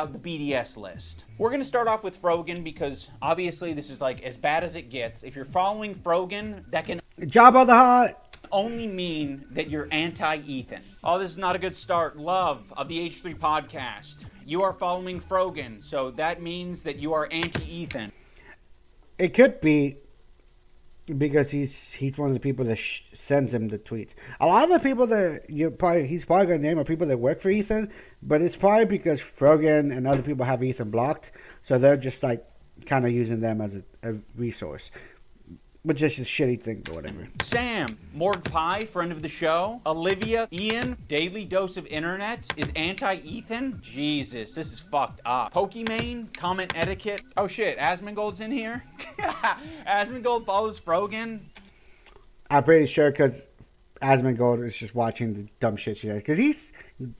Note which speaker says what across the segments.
Speaker 1: about the BDS list. We're going to start off with Frogan because obviously this is like as bad as it gets. If you're following Frogan, that can
Speaker 2: Jabba the Hutt
Speaker 1: only mean that you're anti-Ethan. Oh, this is not a good start. Love of the H3 podcast. You are following Frogan, so that means that you are anti-Ethan.
Speaker 2: It could be because he's one of the people that sends him the tweets. A lot of the people that he's probably gonna name are people that work for Ethan, but it's probably because Frogan and other people have Ethan blocked, so they're just like kind of using them as a resource, which is a shitty thing or whatever.
Speaker 1: Sam, Morg Pie, friend of the show. Olivia, Ian, Daily Dose of Internet is anti-Ethan. Jesus, this is fucked up. Pokimane, comment etiquette. Oh shit, Asmongold's in here. Asmongold follows Frogan.
Speaker 2: I'm pretty sure because Asmongold is just watching the dumb shit she does, because he's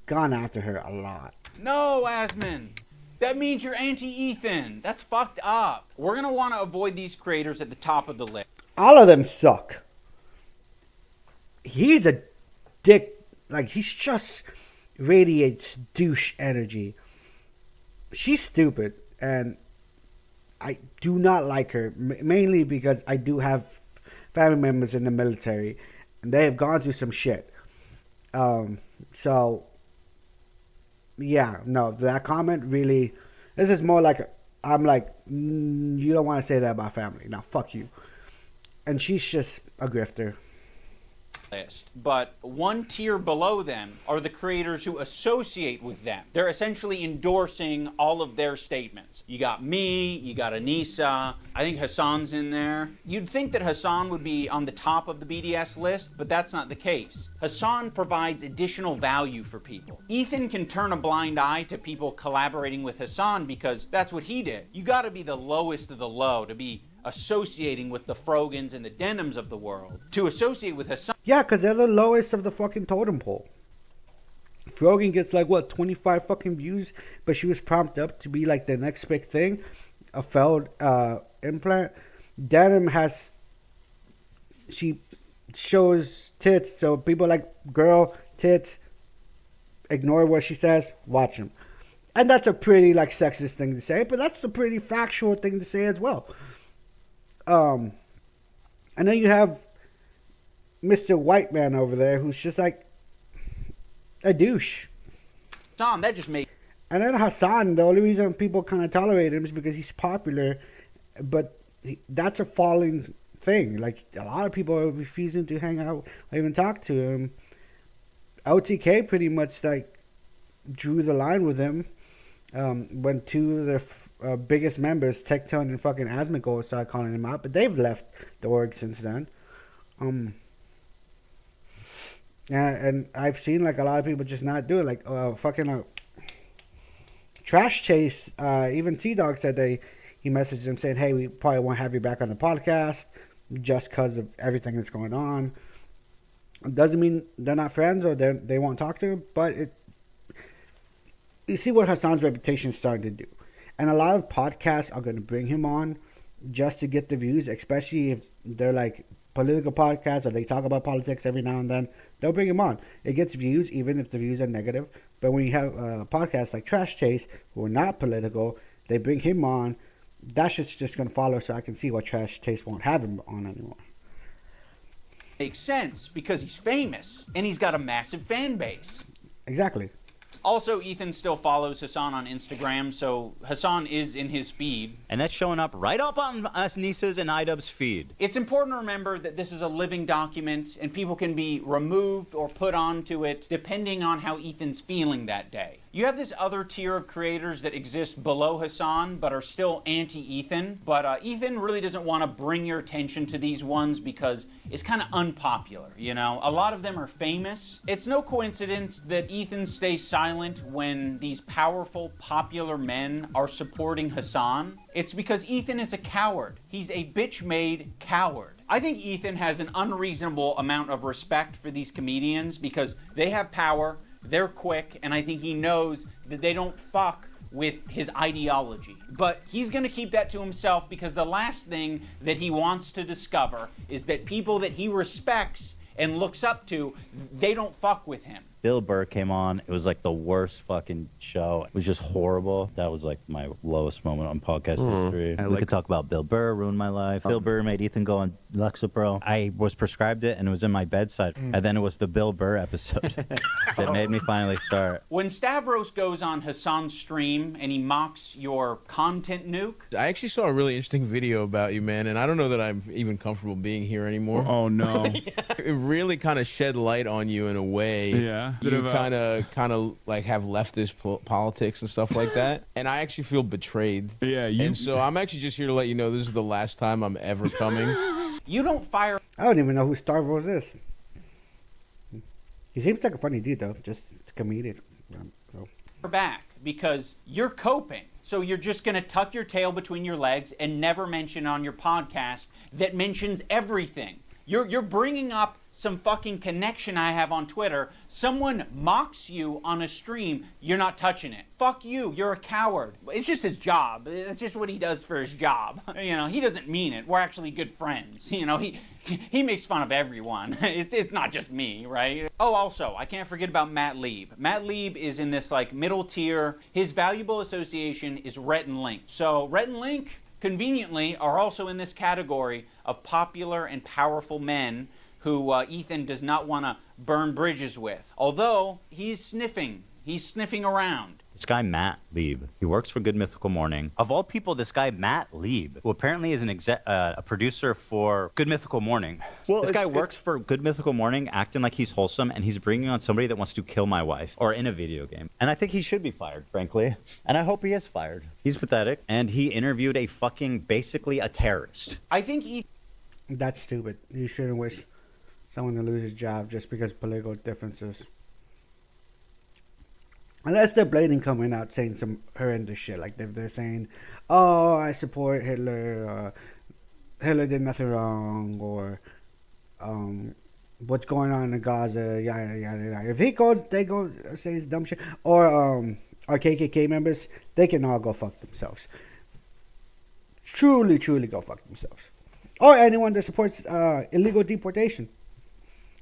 Speaker 2: gone after her a lot.
Speaker 1: No, Asmon. That means you're anti-Ethan. That's fucked up. We're going to want to avoid these creators at the top of the list.
Speaker 2: All of them suck. He's a dick. Like, he's just radiates douche energy. She's stupid, and I do not like her, mainly because I do have family members in the military, and they have gone through some shit. So, yeah, no, that comment really, this is more like, I'm like, you don't want to say that about family. Now, fuck you. And she's just a grifter.
Speaker 1: But one tier below them are the creators who associate with them. They're essentially endorsing all of their statements. You got me, you got Anissa, I think Hassan's in there. You'd think that Hassan would be on the top of the BDS list, but that's not the case. Hassan provides additional value for people. Ethan can turn a blind eye to people collaborating with Hassan because that's what he did. You gotta be the lowest of the low to be associating with the Frogans and the Denims of the world. To associate with Hassan.
Speaker 2: Yeah, because they're the lowest of the fucking totem pole. Frogan gets like, what, 25 fucking views? But she was prompted up to be like the next big thing. A failed implant. Denim has, she shows tits. So people like, girl, tits, ignore what she says, watch them. And that's a pretty like sexist thing to say. But that's a pretty factual thing to say as well. And then you have Mr. White Man over there who's just like a douche.
Speaker 1: Hassan, that just made.
Speaker 2: And then Hassan, the only reason people kind of tolerate him is because he's popular, but that's a falling thing. Like, a lot of people are refusing to hang out or even talk to him. OTK pretty much like drew the line with him when two of their biggest members, Tectone and fucking Asmongold, started calling him out, but they've left the org since then. Yeah, and I've seen like a lot of people just not do it. Like fucking Trash Chase, even T-Dog said he messaged him saying, hey, we probably won't have you back on the podcast just because of everything that's going on. It doesn't mean they're not friends or they won't talk to him, but you see what Hassan's reputation is starting to do. And a lot of podcasts are going to bring him on just to get the views, especially if they're like political podcasts or they talk about politics every now and then. They'll bring him on. It gets views even if the views are negative. But when you have podcasts like Trash Chase, who are not political, they bring him on. That shit's just going to follow, so I can see why Trash Chase won't have him on anymore.
Speaker 1: Makes sense because he's famous and he's got a massive fan base.
Speaker 2: Exactly.
Speaker 1: Also, Ethan still follows Hassan on Instagram, so Hassan is in his feed.
Speaker 3: And that's showing up right up on Anissa's and iDubbbz's feed.
Speaker 1: It's important to remember that this is a living document, and people can be removed or put onto it depending on how Ethan's feeling that day. You have this other tier of creators that exist below Hassan, but are still anti-Ethan. But Ethan really doesn't want to bring your attention to these ones because it's kind of unpopular, you know? A lot of them are famous. It's no coincidence that Ethan stays silent when these powerful, popular men are supporting Hassan. It's because Ethan is a coward. He's a bitch-made coward. I think Ethan has an unreasonable amount of respect for these comedians because they have power, they're quick, and I think he knows that they don't fuck with his ideology. But he's going to keep that to himself because the last thing that he wants to discover is that people that he respects and looks up to, they don't fuck with him.
Speaker 3: Bill Burr came on. It was like the worst fucking show. It was just horrible. That was like my lowest moment on podcast history. We could talk about Bill Burr, ruined my life. Bill Burr made Ethan go on Lexapro. I was prescribed it and it was in my bedside. And then it was the Bill Burr episode that made me finally start.
Speaker 1: When Stavros goes on Hassan's stream and he mocks your content nuke,
Speaker 4: I actually saw a really interesting video about you, man, and I don't know that I'm even comfortable being here anymore.
Speaker 5: Oh no!
Speaker 4: It really kind of shed light on you in a way.
Speaker 5: Yeah.
Speaker 4: You kind of like have leftist politics and stuff like that, and I actually feel betrayed.
Speaker 5: Yeah,
Speaker 4: and so I'm actually just here to let you know this is the last time I'm ever coming.
Speaker 1: you don't fire
Speaker 2: I don't even know who Stavros is. He seems like a funny dude, though. Just a comedian. So.
Speaker 1: back because you're coping. So you're just going to tuck your tail between your legs and never mention on your podcast that mentions everything. You're bringing up some fucking connection I have on Twitter. Someone mocks you on a stream, you're not touching it. Fuck you, you're a coward. It's just his job. It's just what he does for his job. You know, he doesn't mean it. We're actually good friends. You know, he makes fun of everyone. It's not just me, right? Oh, also, I can't forget about Matt Lieb. Matt Lieb is in this like middle tier. His valuable association is Rhett and Link. So Rhett and Link, conveniently, are also in this category of popular and powerful men who Ethan does not want to burn bridges with. Although, he's sniffing around.
Speaker 3: This guy, Matt Lieb, he works for Good Mythical Morning. Of all people, this guy, Matt Lieb, who apparently is a producer for Good Mythical Morning. Well, this guy works for Good Mythical Morning, acting like he's wholesome, and he's bringing on somebody that wants to kill my wife, or in a video game. And I think he should be fired, frankly. And I hope he is fired. He's pathetic, and he interviewed basically a terrorist.
Speaker 1: I think
Speaker 2: That's stupid. You shouldn't wish someone to lose his job just because of political differences. Unless they're blatantly coming out saying some horrendous shit. Like if they're saying, oh, I support Hitler, Hitler did nothing wrong, or what's going on in Gaza, yada, yada, yada. If they go say dumb shit. Or our KKK members, they can all go fuck themselves. Truly, truly go fuck themselves. Or anyone that supports illegal deportation.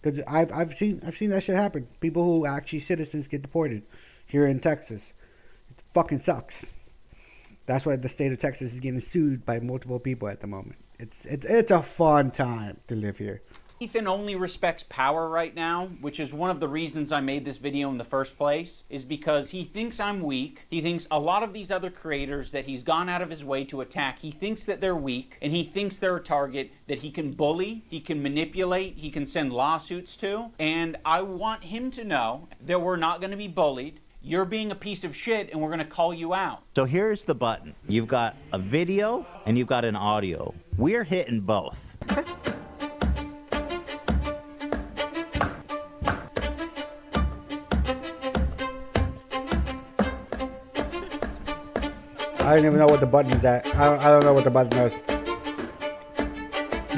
Speaker 2: Because I've seen that shit happen. People who actually citizens get deported here in Texas. It fucking sucks. That's why the state of Texas is getting sued by multiple people at the moment. It's a fun time to live here.
Speaker 1: Ethan only respects power right now, which is one of the reasons I made this video in the first place, is because he thinks I'm weak. He thinks a lot of these other creators that he's gone out of his way to attack, he thinks that they're weak, and he thinks they're a target that he can bully, he can manipulate, he can send lawsuits to, and I want him to know that we're not going to be bullied. You're being a piece of shit, and we're going to call you out.
Speaker 3: So here's the button. You've got a video, and you've got an audio. We're hitting both.
Speaker 2: I don't even know what the button is at. I don't know what the button is.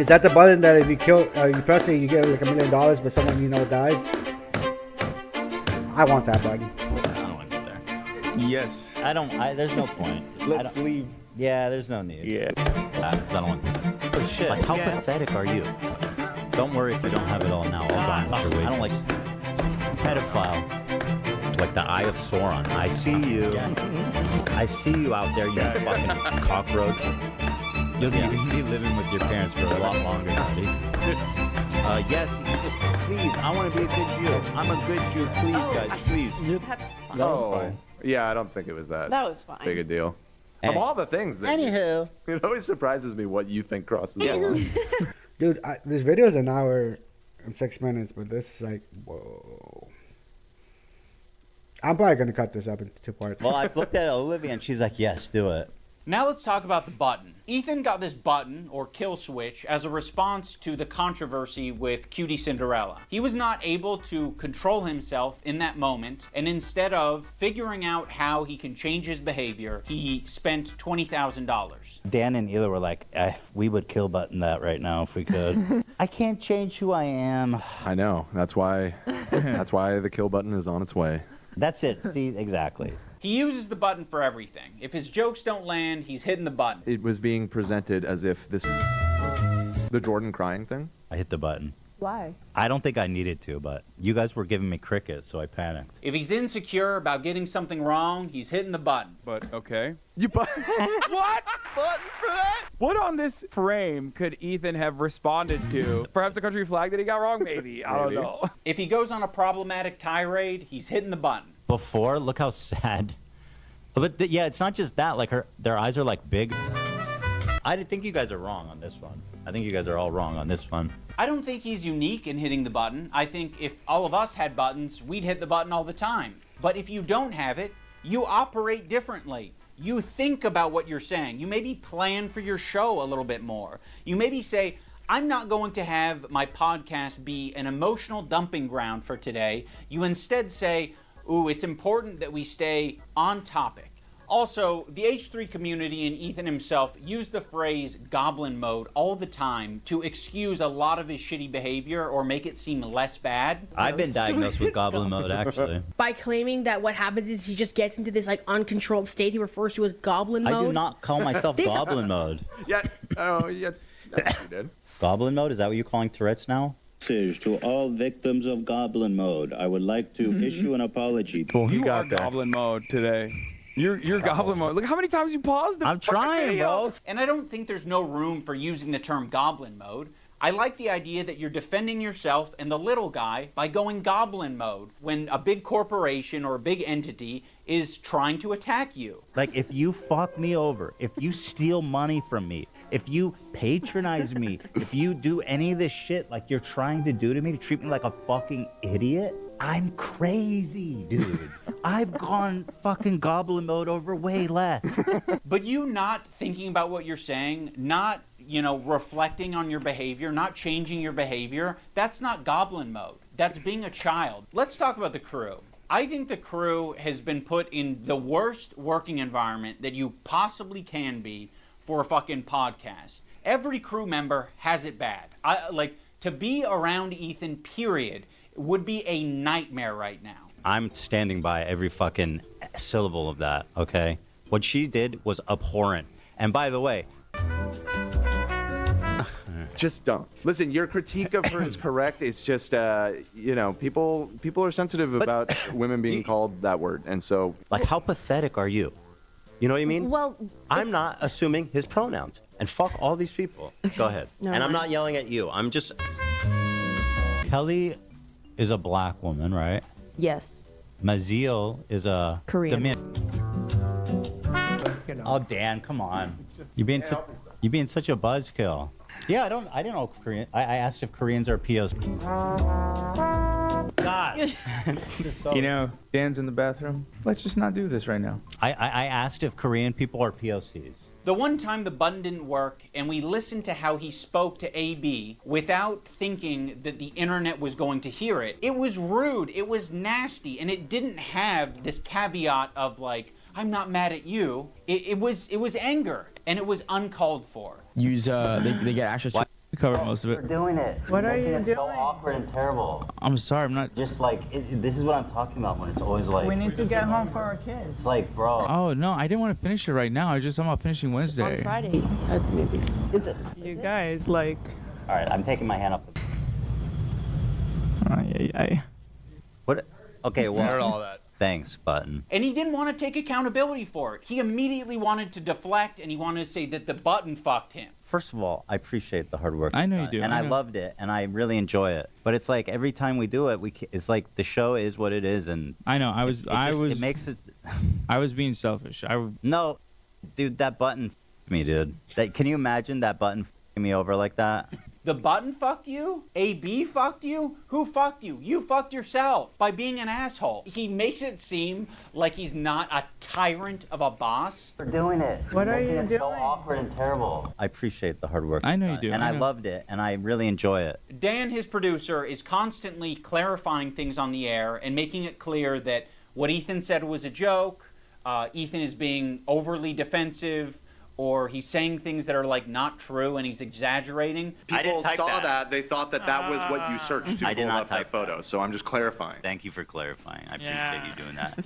Speaker 2: Is that the button that if you kill, you press it, you get like $1 million, but someone you know dies? I want that button.
Speaker 3: I don't want to go there.
Speaker 5: Yes.
Speaker 3: There's no point.
Speaker 5: Let's leave.
Speaker 3: Yeah, there's no need.
Speaker 5: Yeah.
Speaker 3: I don't want to. But shit, like, how pathetic are you? Don't worry if you don't have it all now. I'll garnish your wages. I don't like pedophile. Like the Eye of Sauron. I see you. I see you out there, you fucking cockroach. You'll be living with your parents for a lot longer, buddy. Yes, please, I want to be a good Jew. I'm a good Jew. Please, guys, please.
Speaker 6: That's fine.
Speaker 5: That was fine.
Speaker 7: Yeah, I don't think it was that
Speaker 6: That was
Speaker 7: big a
Speaker 6: fine.
Speaker 7: deal.
Speaker 3: Hey.
Speaker 7: Of all the things that
Speaker 3: Anywho.
Speaker 7: it always surprises me what you think crosses the line.
Speaker 2: Dude, this video is an hour and 6 minutes, but this is like, whoa. I'm probably going to cut this up into 2 parts.
Speaker 3: Well, I looked at Olivia and she's like, yes, do it.
Speaker 1: Now let's talk about the button. Ethan got this button, or kill switch, as a response to the controversy with Cutie Cinderella. He was not able to control himself in that moment, and instead of figuring out how he can change his behavior, he spent $20,000.
Speaker 3: Dan and Ela were like, we would kill button that right now if we could. I can't change who I am.
Speaker 7: I know. That's why the kill button is on its way.
Speaker 3: That's it. See, exactly.
Speaker 1: He uses the button for everything. If his jokes don't land, he's hitting the button.
Speaker 7: It was being presented as if the Jordan crying thing.
Speaker 3: I hit the button.
Speaker 5: Why?
Speaker 3: I don't think I needed to, but you guys were giving me crickets, so I panicked.
Speaker 1: If he's insecure about getting something wrong, he's hitting the button.
Speaker 6: But okay.
Speaker 7: You
Speaker 6: What? Button for that? What on this frame could Ethan have responded to? Perhaps the country flag that he got wrong? Maybe. I don't know.
Speaker 1: If he goes on a problematic tirade, he's hitting the button.
Speaker 3: Before, look how sad. But yeah, it's not just that. Like their eyes are like big. I think you guys are wrong on this one. I think you guys are all wrong on this one.
Speaker 1: I don't think he's unique in hitting the button. I think if all of us had buttons, we'd hit the button all the time. But if you don't have it, you operate differently. You think about what you're saying. You maybe plan for your show a little bit more. You maybe say, I'm not going to have my podcast be an emotional dumping ground for today. You instead say, ooh, it's important that we stay on topic. Also, the H3 community and Ethan himself use the phrase goblin mode all the time to excuse a lot of his shitty behavior or make it seem less bad.
Speaker 3: I've been diagnosed with goblin mode, actually.
Speaker 5: By claiming that what happens is he just gets into this like uncontrolled state he refers to as goblin mode.
Speaker 3: I do not call myself goblin mode.
Speaker 7: Yeah. Oh, yeah. That's what you did.
Speaker 3: Goblin mode? Is that what you're calling Tourette's now?
Speaker 8: To all victims of goblin mode, I would like to issue an apology.
Speaker 7: Well, he
Speaker 6: You
Speaker 7: got
Speaker 6: are
Speaker 7: there.
Speaker 6: goblin mode today. You're goblin mode. Look how many times you paused the
Speaker 3: I'm
Speaker 6: fucking
Speaker 3: trying,
Speaker 6: video.
Speaker 3: bro.
Speaker 1: And I don't think there's no room for using the term goblin mode. I like the idea that you're defending yourself and the little guy by going goblin mode when a big corporation or a big entity is trying to attack you.
Speaker 3: Like, if you fuck me over, if you steal money from me, if you patronize me, if you do any of this shit like you're trying to do to me, to treat me like a fucking idiot, I'm crazy, dude. I've gone fucking goblin mode over way less.
Speaker 1: But you not thinking about what you're saying, not, reflecting on your behavior, not changing your behavior, that's not goblin mode. That's being a child. Let's talk about the crew. I think the crew has been put in the worst working environment that you possibly can be for a fucking podcast. Every crew member has it bad. To be around Ethan, period, would be a nightmare right now.
Speaker 3: I'm standing by every fucking syllable of that, okay? What she did was abhorrent. And by the way,
Speaker 7: Just don't. Listen, your critique of her is correct. It's just, people are sensitive about women being called that word. And so...
Speaker 3: like, how pathetic are you?
Speaker 9: You know what I mean?
Speaker 5: Well,
Speaker 9: I'm not assuming his pronouns. And fuck all these people. Go ahead.
Speaker 5: No,
Speaker 9: and I'm not yelling at you. I'm just...
Speaker 3: Kelly is a black woman, right?
Speaker 5: yes.
Speaker 3: Maziel is a
Speaker 5: Korean.
Speaker 3: Oh, Dan, come on. You're being such a buzzkill. Yeah, I don't know Korean. I asked if Koreans are POs. God.
Speaker 6: Dan's in the bathroom. Let's just not do this right now.
Speaker 3: I asked if Korean people are POCs.
Speaker 1: The one time the button didn't work and we listened to how he spoke to AB without thinking that the internet was going to hear it, it was rude, it was nasty, and it didn't have this caveat of like, I'm not mad at you. It was anger, and it was uncalled for.
Speaker 6: Use they get access to cover most of it.
Speaker 3: Doing it.
Speaker 5: What are you doing?
Speaker 3: So awkward and terrible.
Speaker 6: I'm sorry, I'm not.
Speaker 3: Just like this is what I'm talking about when it's always like.
Speaker 10: We need to get home for our kids.
Speaker 3: It's like, bro.
Speaker 6: Oh no, I didn't want to finish it right now. I just I'm about finishing Wednesday.
Speaker 5: On Friday, maybe. Is it?
Speaker 10: You guys, like,
Speaker 3: All right, I'm taking my hand up. What? Okay, well.
Speaker 4: Heard all that.
Speaker 3: Thanks, button.
Speaker 1: And he didn't want to take accountability for it. He immediately wanted to deflect, and he wanted to say that the button fucked him.
Speaker 3: First of all, I appreciate the hard work.
Speaker 6: I know
Speaker 3: you've
Speaker 6: you
Speaker 3: done,
Speaker 6: do,
Speaker 3: and
Speaker 6: I
Speaker 3: I
Speaker 6: know.
Speaker 3: loved it, and I really enjoy it. But it's like every time we do it, it's like the show is what it is, and
Speaker 6: I know.
Speaker 3: it makes it.
Speaker 6: I was being selfish.
Speaker 3: No, dude, that button f***ed me, dude. Can you imagine that button f***ing me over like that?
Speaker 1: The button fucked you? AB fucked you? Who fucked you? You fucked yourself by being an asshole. He makes it seem like he's not a tyrant of a boss.
Speaker 3: We're doing it.
Speaker 10: What are you doing?
Speaker 3: So awkward and terrible. I appreciate the hard work.
Speaker 6: I know
Speaker 3: you've
Speaker 6: you do,
Speaker 3: done, and
Speaker 6: I
Speaker 3: I
Speaker 6: know.
Speaker 3: loved it, and I really enjoy it.
Speaker 1: Dan, his producer, is constantly clarifying things on the air and making it clear that what Ethan said was a joke, Ethan is being overly defensive, or he's saying things that are like not true and he's exaggerating.
Speaker 7: People saw that. They thought that was what you searched to
Speaker 3: I did
Speaker 7: pull
Speaker 3: not
Speaker 7: up that
Speaker 3: type
Speaker 7: photo. So I'm just clarifying.
Speaker 3: Thank you for clarifying. I appreciate you doing that.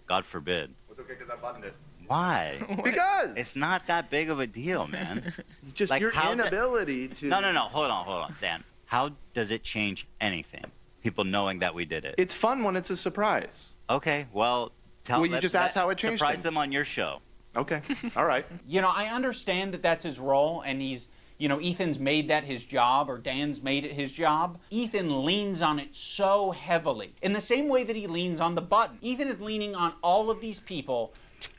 Speaker 3: God forbid.
Speaker 7: It's okay because I buttoned it.
Speaker 9: Why?
Speaker 7: Because
Speaker 9: It's not that big of a deal, man.
Speaker 7: just
Speaker 9: Like,
Speaker 7: your
Speaker 9: how
Speaker 7: inability to.
Speaker 9: No. Hold on, Dan. How does it change anything? People knowing that we did it.
Speaker 7: It's fun when it's a surprise.
Speaker 9: Okay, well,
Speaker 7: Well, you just asked how it changed
Speaker 9: Surprise
Speaker 7: things.
Speaker 9: them on your show.
Speaker 7: Okay. All right.
Speaker 1: You know, I understand that that's his role, and he's, you know, Ethan's made that his job, or Dan's made it his job. Ethan leans on it so heavily, in the same way that he leans on the button. Ethan is leaning on all of these people.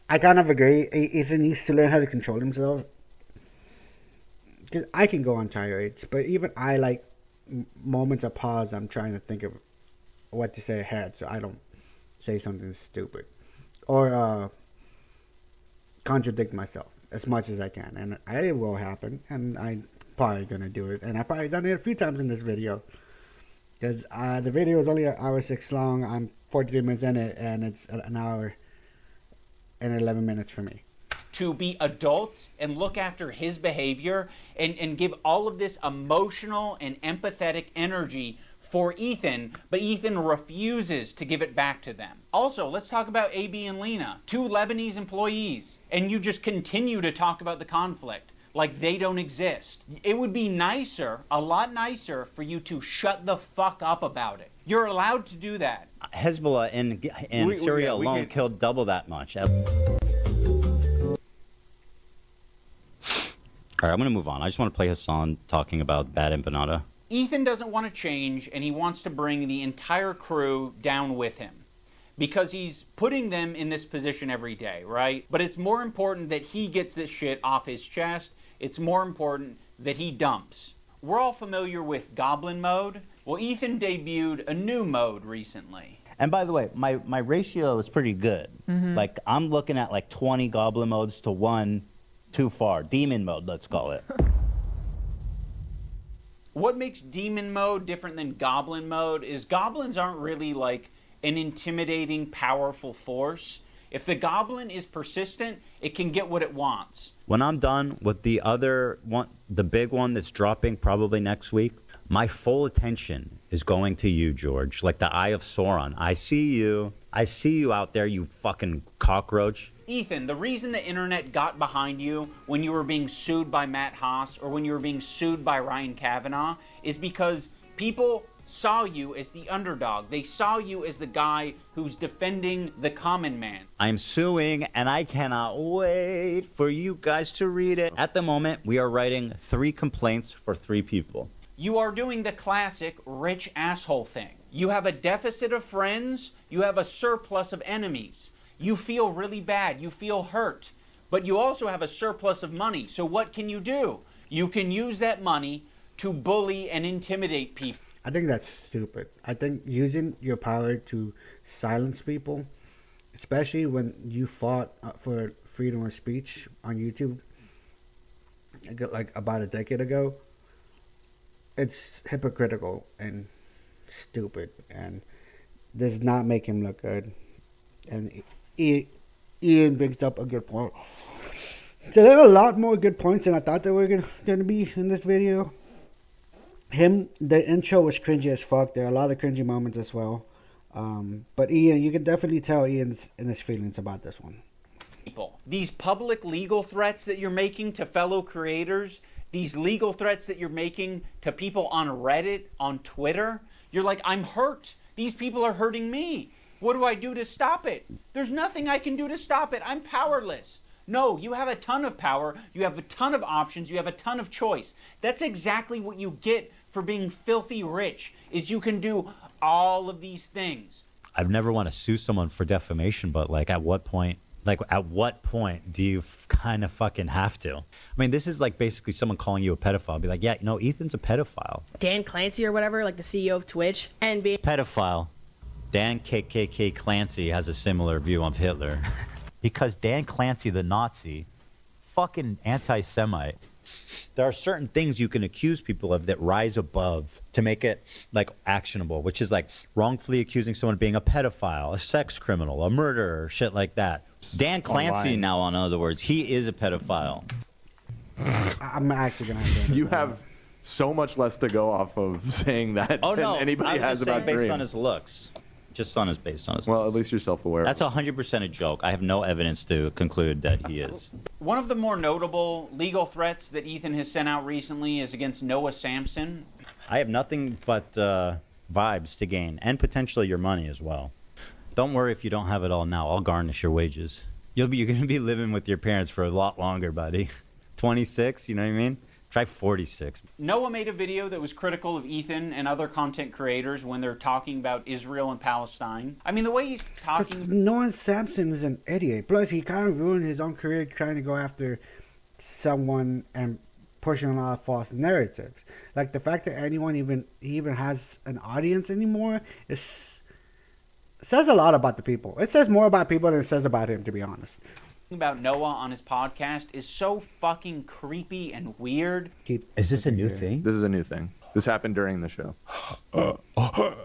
Speaker 2: I kind of agree. Ethan needs to learn how to control himself. Because I can go on tirades, but even I like moments of pause. I'm trying to think of what to say ahead, so I don't say something stupid or contradict myself as much as I can, and it will happen, and I'm probably gonna do it, and I've probably done it a few times in this video, because the video is only 1.06 hours long. I'm 43 minutes in it, and it's an hour and 11 minutes for me.
Speaker 1: To be adults and look after his behavior and give all of this emotional and empathetic energy for Ethan, but Ethan refuses to give it back to them. Also, let's talk about AB and Lena, 2 Lebanese employees, and you just continue to talk about the conflict like they don't exist. It would be nicer, a lot nicer, for you to shut the fuck up about it. You're allowed to do that.
Speaker 9: Hezbollah in Syria alone killed double that much. All right, I'm going to move on. I just want to play Hassan talking about bad empanada.
Speaker 1: Ethan doesn't want to change, and he wants to bring the entire crew down with him because he's putting them in this position every day, right? But it's more important that he gets this shit off his chest. It's more important that he dumps. We're all familiar with Goblin Mode. Well, Ethan debuted a new mode recently.
Speaker 9: And by the way, my ratio is pretty good. Like, I'm looking at like 20 Goblin modes to 1 too far. Demon mode, let's call it.
Speaker 1: What makes Demon Mode different than Goblin Mode is goblins aren't really like an intimidating, powerful force. If the goblin is persistent, it can get what it wants.
Speaker 3: When I'm done with the other one, the big one that's dropping probably next week, my full attention is going to you, George. Like the Eye of Sauron. I see you. I see you out there, you fucking cockroach.
Speaker 1: Ethan, the reason the internet got behind you when you were being sued by Matt Haas or when you were being sued by Ryan Kavanaugh is because people saw you as the underdog. They saw you as the guy who's defending the common man.
Speaker 3: I'm suing, and I cannot wait for you guys to read it. At the moment, we are writing 3 complaints for 3 people.
Speaker 1: You are doing the classic rich asshole thing. You have a deficit of friends, you have a surplus of enemies. You feel really bad, you feel hurt, but you also have a surplus of money. So what can you do? You can use that money to bully and intimidate people.
Speaker 2: I think that's stupid. I think using your power to silence people, especially when you fought for freedom of speech on YouTube, like about a decade ago, it's hypocritical and stupid, and does not make him look good. And Ian brings up a good point. So there are a lot more good points than I thought there were going to be in this video. The intro was cringy as fuck. There are a lot of cringy moments as well. But Ian, you can definitely tell Ian's in his feelings about this one.
Speaker 1: These public legal threats that you're making to fellow creators, these legal threats that you're making to people on Reddit, on Twitter, you're like, I'm hurt. These people are hurting me. What do I do to stop it? There's nothing I can do to stop it. I'm powerless. No, you have a ton of power. You have a ton of options. You have a ton of choice. That's exactly what you get for being filthy rich, is you can do all of these things.
Speaker 3: I've never want to sue someone for defamation, but like at what point do you kind of fucking have to? I mean, this is like basically someone calling you a pedophile. Be like, yeah, no, Ethan's a pedophile.
Speaker 5: Dan Clancy or whatever, like the CEO of Twitch, and being
Speaker 3: Pedophile. Dan KKK Clancy has a similar view of Hitler. Because Dan Clancy, the Nazi, fucking anti-Semite. There are certain things you can accuse people of that rise above to make it like actionable, which is like wrongfully accusing someone of being a pedophile, a sex criminal, a murderer, shit like that. Dan Clancy now, in other words, he is a pedophile.
Speaker 2: I'm actually going to have to.
Speaker 7: You have so much less to go off of saying that than anybody has about Dream.
Speaker 3: Based on his looks.
Speaker 9: just on his based on his.
Speaker 7: Well, at least you're self-aware.
Speaker 9: That's 100% a joke. I have no evidence to conclude that he is.
Speaker 1: One of the more notable legal threats that Ethan has sent out recently is against Noah Sampson.
Speaker 9: I have nothing but vibes to gain, and potentially your money as well. Don't worry if you don't have it all now. I'll garnish your wages. You're going to be living with your parents for a lot longer, buddy. 26, you know what I mean? Try 46.
Speaker 1: Noah made a video that was critical of Ethan and other content creators when they're talking about Israel and Palestine. I mean, the way he's talking...
Speaker 2: Noah Sampson is an idiot. Plus, he kind of ruined his own career trying to go after someone and pushing a lot of false narratives. Like, the fact that he even has an audience anymore says a lot about the people. It says more about people than it says about him, to be honest.
Speaker 1: About Noah on his podcast is so fucking creepy and weird.
Speaker 9: Is this a new thing?
Speaker 7: This is a new thing. This happened during the show.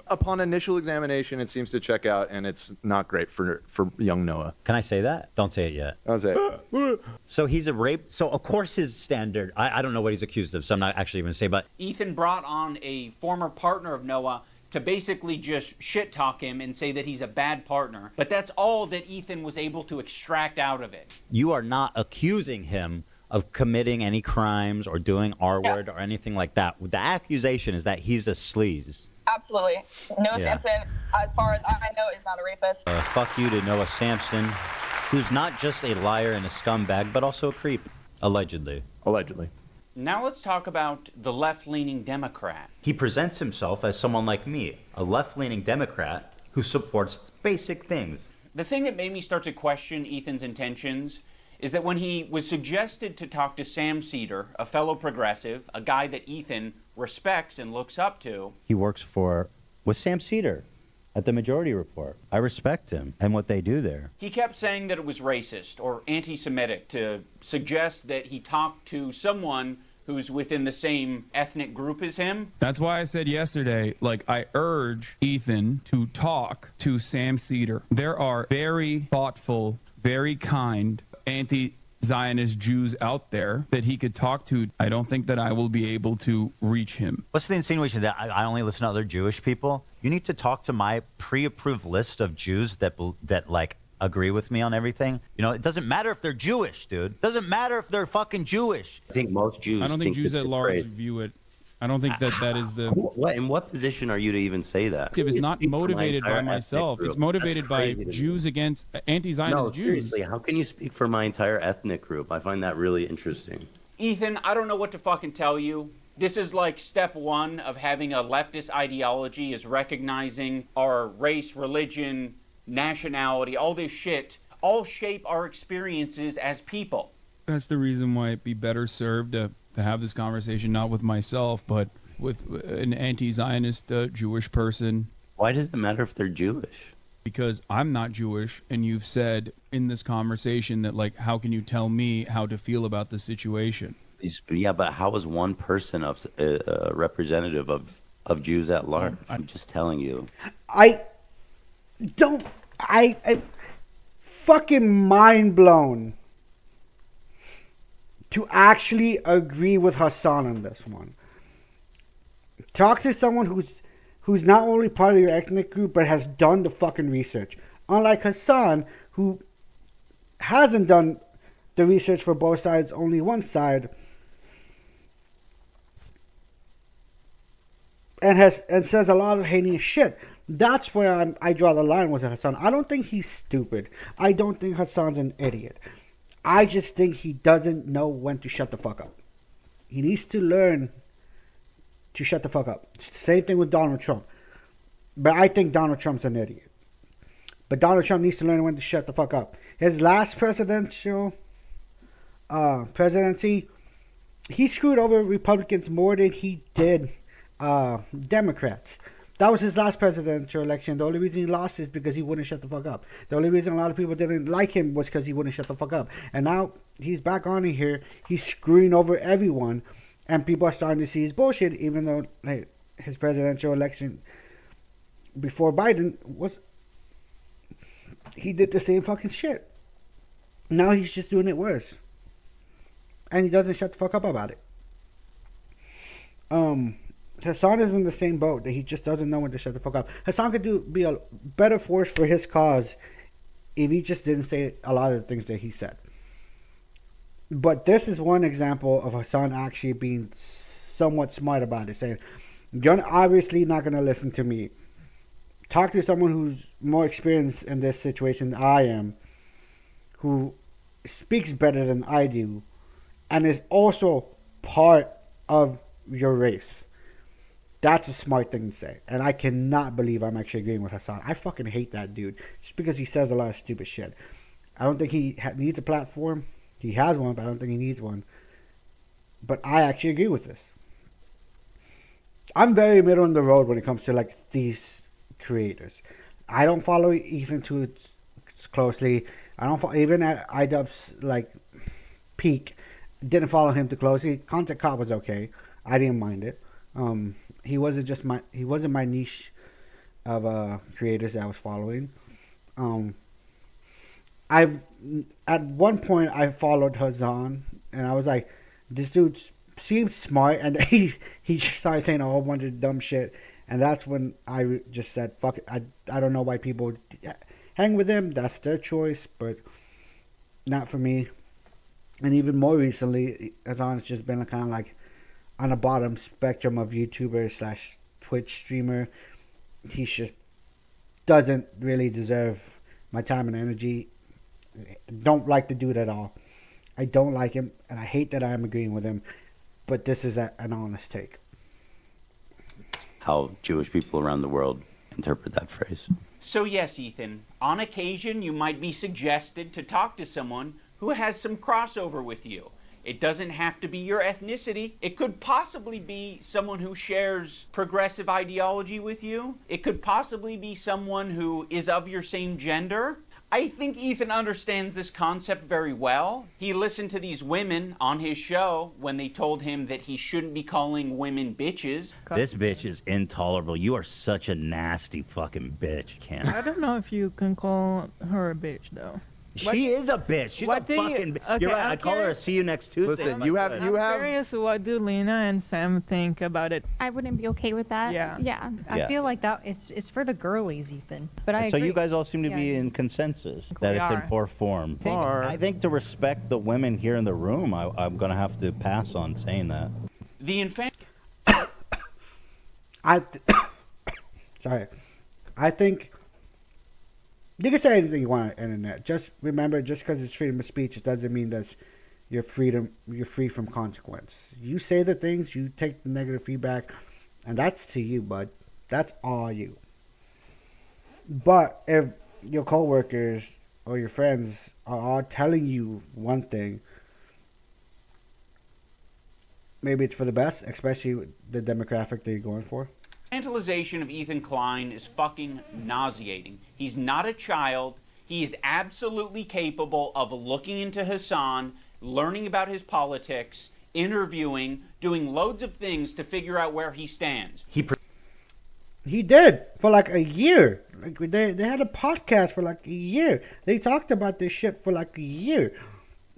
Speaker 7: Upon initial examination, it seems to check out, and it's not great for young Noah.
Speaker 9: Can I say that? Don't say it yet.
Speaker 7: I'll say it.
Speaker 9: So he's a rape. So, of course, his standard. I don't know what he's accused of, so I'm not actually going to say, but...
Speaker 1: Ethan brought on a former partner of Noah to basically just shit talk him and say that he's a bad partner. But that's all that Ethan was able to extract out of it.
Speaker 9: You are not accusing him of committing any crimes or doing R-word or anything like that. The accusation is that he's a sleaze.
Speaker 11: Absolutely. Noah Sampson, as far as I know, is not a rapist.
Speaker 9: Fuck you to Noah Sampson, who's not just a liar and a scumbag, but also a creep. Allegedly.
Speaker 7: Allegedly.
Speaker 1: Now let's talk about the left-leaning Democrat.
Speaker 9: He presents himself as someone like me, a left-leaning Democrat who supports basic things.
Speaker 1: The thing that made me start to question Ethan's intentions is that when he was suggested to talk to Sam Cedar, a fellow progressive, a guy that Ethan respects and looks up to.
Speaker 9: He works with Sam Cedar at the Majority Report. I respect him and what they do there.
Speaker 1: He kept saying that it was racist or anti-Semitic to suggest that he talked to someone who's within the same ethnic group as him.
Speaker 6: That's why I said yesterday, I urge Ethan to talk to Sam Cedar. There are very thoughtful, very kind anti-Zionist Jews out there that he could talk to. I don't think that I will be able to reach him.
Speaker 9: What's the insinuation that I only listen to other Jewish people? You need to talk to my pre-approved list of Jews that agree with me on everything. You know, it doesn't matter if they're Jewish, dude. It doesn't matter if they're fucking Jewish.
Speaker 12: I think most Jews.
Speaker 6: I don't think Jews at large view it. I don't think that is the.
Speaker 12: In what position are you to even say that?
Speaker 6: It's not motivated by myself. It's motivated by Jews against anti-Zionist Jews.
Speaker 12: Seriously, how can you speak for my entire ethnic group? I find that really interesting.
Speaker 1: Ethan, I don't know what to fucking tell you. This is like step one of having a leftist ideology, is recognizing our race, religion, nationality, all this shit, all shape our experiences as people.
Speaker 6: That's the reason why it'd be better served to have this conversation not with myself, but with an anti-Zionist Jewish person.
Speaker 12: Why does it matter if they're Jewish?
Speaker 6: Because I'm not Jewish, and you've said in this conversation that, how can you tell me how to feel about the situation?
Speaker 12: Yeah, but how is one person a representative of Jews at large? I'm just telling you.
Speaker 2: I fucking mind blown to actually agree with Hassan on this one. Talk to someone who's not only part of your ethnic group but has done the fucking research. Unlike Hassan, who hasn't done the research for both sides, only one side, and says a lot of heinous shit. That's where I draw the line with Hassan. I don't think he's stupid. I don't think Hassan's an idiot. I just think he doesn't know when to shut the fuck up. He needs to learn to shut the fuck up. Same thing with Donald Trump. But I think Donald Trump's an idiot. But Donald Trump needs to learn when to shut the fuck up. His last presidency, he screwed over Republicans more than he did Democrats. That was his last presidential election. The only reason he lost is because he wouldn't shut the fuck up. The only reason a lot of people didn't like him was because he wouldn't shut the fuck up. And now he's back on here. He's screwing over everyone. And people are starting to see his bullshit, even though his presidential election before Biden he did the same fucking shit. Now he's just doing it worse. And he doesn't shut the fuck up about it. Hassan is in the same boat that he just doesn't know when to shut the fuck up. Hassan could be a better force for his cause if he just didn't say a lot of the things that he said. But this is one example of Hassan actually being somewhat smart about it, saying, "You're obviously not going to listen to me. Talk to someone who's more experienced in this situation than I am, who speaks better than I do, and is also part of your race." That's a smart thing to say. And I cannot believe I'm actually agreeing with Hassan. I fucking hate that dude just because he says a lot of stupid shit. I don't think he needs a platform. He has one, but I don't think he needs one. But I actually agree with this. I'm very middle in the road when it comes to like these creators. I don't follow Ethan too closely. I don't follow, even at iDubbbz's like peak, didn't follow him too closely. Content Cop was okay. I didn't mind it. He wasn't my niche of creators that I was following. At one point I followed Hassan and I was like, this dude seems smart, and he just started saying a whole bunch of dumb shit, and that's when I just said, fuck it. I don't know why people hang with him. That's their choice, but not for me. And even more recently, Hassan's just been kind of like on the bottom spectrum of YouTuber / Twitch streamer. He just doesn't really deserve my time and energy. Don't like the dude at all. I don't like him, and I hate that I am agreeing with him, but this is an honest take.
Speaker 12: How Jewish people around the world interpret that phrase.
Speaker 1: So yes, Ethan, on occasion you might be suggested to talk to someone who has some crossover with you. It doesn't have to be your ethnicity. It could possibly be someone who shares progressive ideology with you. It could possibly be someone who is of your same gender. I think Ethan understands this concept very well. He listened to these women on his show when they told him that he shouldn't be calling women bitches.
Speaker 3: This bitch is intolerable. You are such a nasty fucking bitch, Ken.
Speaker 10: I don't know if you can call her a bitch though.
Speaker 3: She is a bitch. She's a fucking bitch. You're right. I call her a see you next Tuesday.
Speaker 7: Listen, you have.
Speaker 10: I'm curious, what do Lena and Sam think about it?
Speaker 13: I wouldn't be okay with that.
Speaker 10: Yeah.
Speaker 14: I feel like that it's for the girlies, Ethan. But I
Speaker 9: So
Speaker 14: agree.
Speaker 9: you guys all seem to be in consensus that it's in poor form. I think to respect the women here in the room, I'm going to have to pass on saying that.
Speaker 1: The
Speaker 2: Sorry. I think you can say anything you want on the internet. Just remember, just because it's freedom of speech, it doesn't mean that you're free from consequence. You say the things, you take the negative feedback, and that's to you, bud. That's all you. But if your coworkers or your friends are all telling you one thing, maybe it's for the best, especially with the demographic that you're going for.
Speaker 1: infantilization of Ethan Klein is fucking nauseating. He's not a child. He is absolutely capable of looking into Hassan, learning about his politics, interviewing, doing loads of things to figure out where he stands.
Speaker 2: He did for like a year. Like they had a podcast for like a year. They talked about this shit for like a year.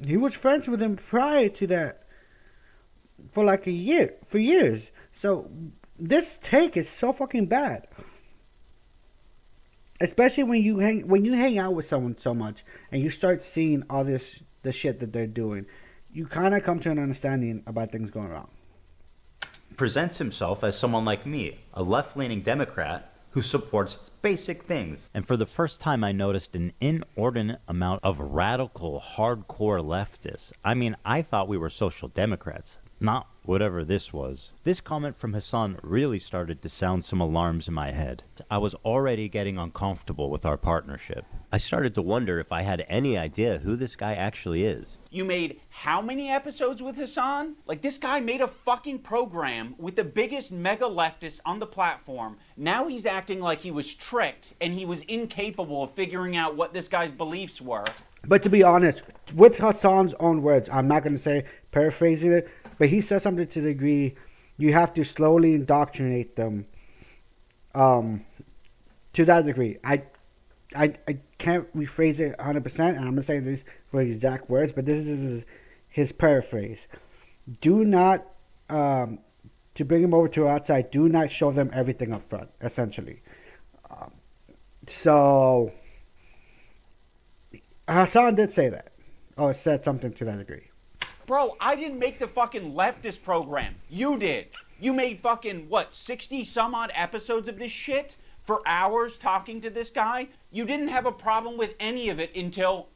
Speaker 2: He was friends with him prior to that for like a year, for years. So this take is so fucking bad. Especially when you hang out with someone so much and you start seeing all the shit that they're doing, you kind of come to an understanding about things going wrong.
Speaker 3: Presents himself as someone like me, a left-leaning Democrat who supports basic things.
Speaker 9: And for the first time, I noticed an inordinate amount of radical, hardcore leftists. I mean, I thought we were social democrats, not whatever this was. This comment from Hassan really started to sound some alarms in my head. I was already getting uncomfortable with our partnership. I started to wonder if I had any idea who this guy actually is.
Speaker 1: You made how many episodes with Hassan? Like, this guy made a fucking program with the biggest mega leftist on the platform. Now he's acting like he was tricked and he was incapable of figuring out what this guy's beliefs were.
Speaker 2: But to be honest, with Hassan's own words, I'm not going to say paraphrasing it, but he says something to the degree you have to slowly indoctrinate them to that degree. I can't rephrase it 100%, and I'm going to say this for exact words, but this is his paraphrase. Do not to bring them over to outside, do not show them everything up front, essentially. So Hassan did say that. Or said something to that degree.
Speaker 1: Bro, I didn't make the fucking leftist program. You did. You made fucking, 60 some odd episodes of this shit for hours talking to this guy? You didn't have a problem with any of it until,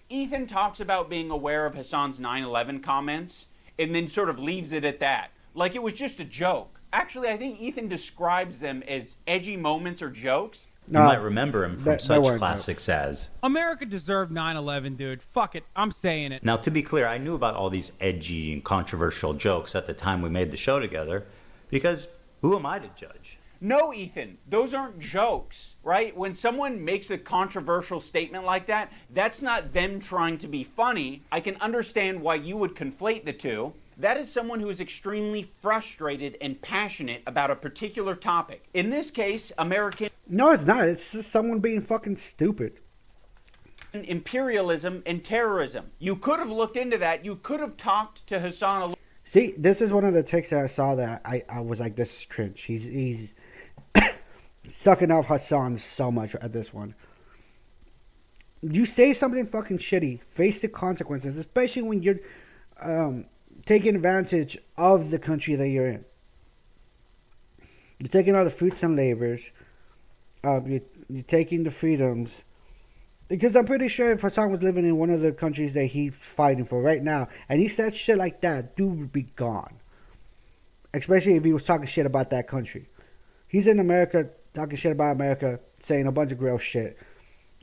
Speaker 1: Ethan talks about being aware of Hassan's 9/11 comments and then sort of leaves it at that. Like it was just a joke. Actually, I think Ethan describes them as edgy moments or jokes.
Speaker 3: You might remember him from such classics as...
Speaker 13: America deserved 9/11, dude. Fuck it. I'm saying it.
Speaker 3: Now, to be clear, I knew about all these edgy and controversial jokes at the time we made the show together, because who am I to judge?
Speaker 1: No, Ethan, those aren't jokes, right? When someone makes a controversial statement like that, that's not them trying to be funny. I can understand why you would conflate the two. That is someone who is extremely frustrated and passionate about a particular topic. In this case, American...
Speaker 2: No, it's not. It's just someone being fucking stupid.
Speaker 1: Imperialism and terrorism. You could have looked into that. You could have talked to Hassan a little...
Speaker 2: See, this is one of the takes that I saw that I was like, this is cringe. He's sucking off Hassan so much at this one. You say something fucking shitty, face the consequences, especially when you're taking advantage of the country that you're in. You're taking all the fruits and labors. You're taking the freedoms. Because I'm pretty sure if Hassan was living in one of the countries that he's fighting for right now, and he said shit like that, dude would be gone. Especially if he was talking shit about that country. He's in America, talking shit about America, saying a bunch of gross shit.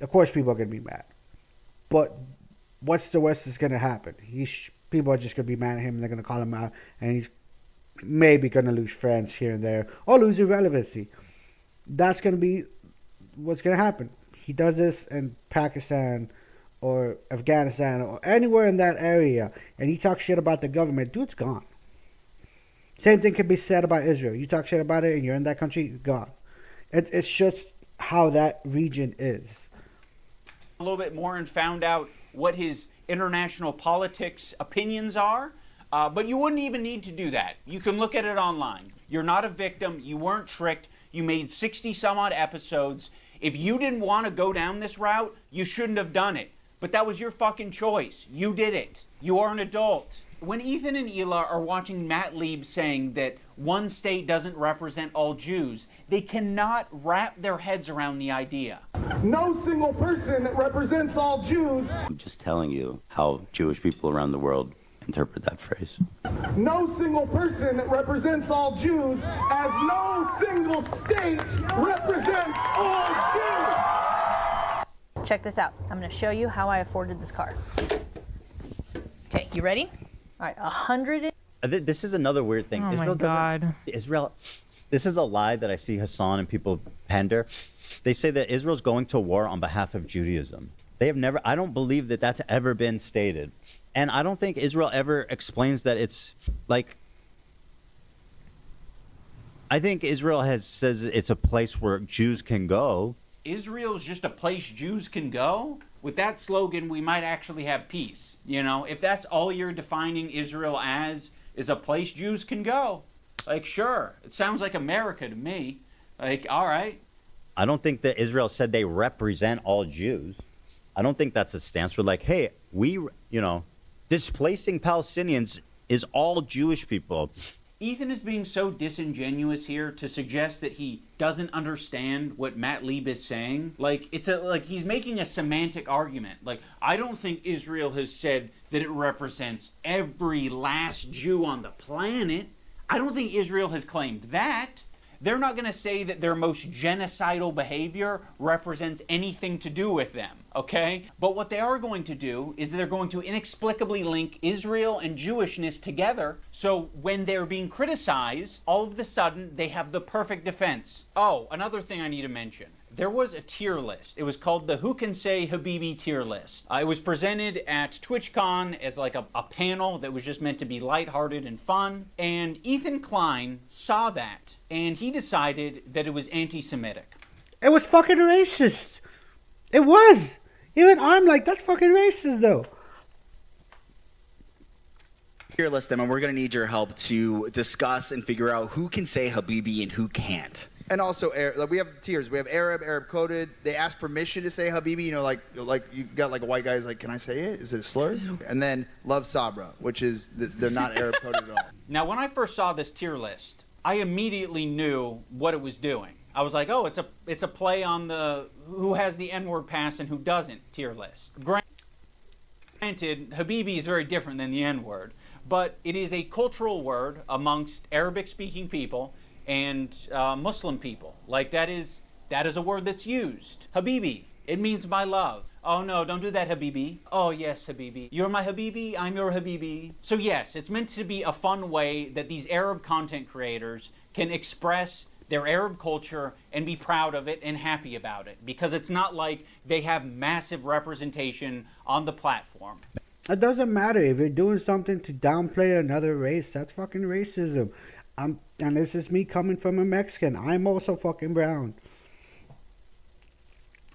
Speaker 2: Of course people are going to be mad. But what's the worst that's going to happen? People are just going to be mad at him, and they're going to call him out, and he's maybe going to lose friends here and there, or lose irrelevancy. That's going to be what's going to happen. He does this in Pakistan or Afghanistan or anywhere in that area, and he talks shit about the government, dude's gone. Same thing can be said about Israel. You talk shit about it and you're in that country, gone. It's just how that region is.
Speaker 1: A little bit more and found out what his international politics opinions are, but you wouldn't even need to do that. You can look at it online. You're not a victim. You weren't tricked. You made 60 some odd episodes. If you didn't want to go down this route, you shouldn't have done it. But that was your fucking choice. You did it. You are an adult. When Ethan and Hila are watching Matt Lieb saying that one state doesn't represent all Jews, they cannot wrap their heads around the idea.
Speaker 15: No single person represents all Jews.
Speaker 12: I'm just telling you how Jewish people around the world interpret that phrase.
Speaker 15: No single person represents all Jews, as no single state represents all Jews.
Speaker 16: Check this out. I'm going to show you how I afforded this car. Okay, you ready? All right, 100.
Speaker 9: This is another weird thing.
Speaker 10: Oh my God.
Speaker 9: Israel, this is a lie that I see Hassan and people pander. They say that Israel's going to war on behalf of Judaism. They have never, I don't believe that that's ever been stated. And I don't think Israel ever explains that it's like, I think Israel says it's a place where Jews can go.
Speaker 1: Israel's just a place Jews can go? With that slogan, we might actually have peace. You know, if that's all you're defining Israel as, is a place Jews can go. Like, sure, it sounds like America to me. Like, all right.
Speaker 9: I don't think that Israel said they represent all Jews. I don't think that's a stance. We're like, hey, displacing Palestinians is all Jewish people.
Speaker 1: Ethan is being so disingenuous here to suggest that he doesn't understand what Matt Lieb is saying. Like, he's making a semantic argument. Like, I don't think Israel has said that it represents every last Jew on the planet. I don't think Israel has claimed that. They're not going to say that their most genocidal behavior represents anything to do with them, okay? But what they are going to do is they're going to inexplicably link Israel and Jewishness together, so when they're being criticized, all of a sudden they have the perfect defense. Oh, another thing I need to mention. There was a tier list. It was called the Who Can Say Habibi tier list. It was presented at TwitchCon as like a panel that was just meant to be lighthearted and fun. And Ethan Klein saw that, and he decided that it was anti-Semitic.
Speaker 2: It was fucking racist. It was. Even I'm like, that's fucking racist, though.
Speaker 17: tier list them, and we're going to need your help to discuss and figure out who can say Habibi and who can't.
Speaker 18: And also, we have tiers. We have Arab coded. They ask permission to say Habibi. You know, like you got like a white guy's like, can I say it? Is it slurs? And then Love Sabra, which is they're not Arab coded at all.
Speaker 1: Now, when I first saw this tier list, I immediately knew what it was doing. I was like, oh, it's a play on the who has the N-word pass and who doesn't tier list. Granted, Habibi is very different than the N-word, but it is a cultural word amongst Arabic-speaking people and Muslim people. Like that is a word that's used. Habibi, it means my love. Oh no, don't do that, Habibi. Oh yes, Habibi. You're my Habibi, I'm your Habibi. So yes, it's meant to be a fun way that these Arab content creators can express their Arab culture and be proud of it and happy about it. Because it's not like they have massive representation on the platform.
Speaker 2: It doesn't matter if you're doing something to downplay another race. That's fucking racism. And this is me coming from a Mexican. I'm also fucking brown.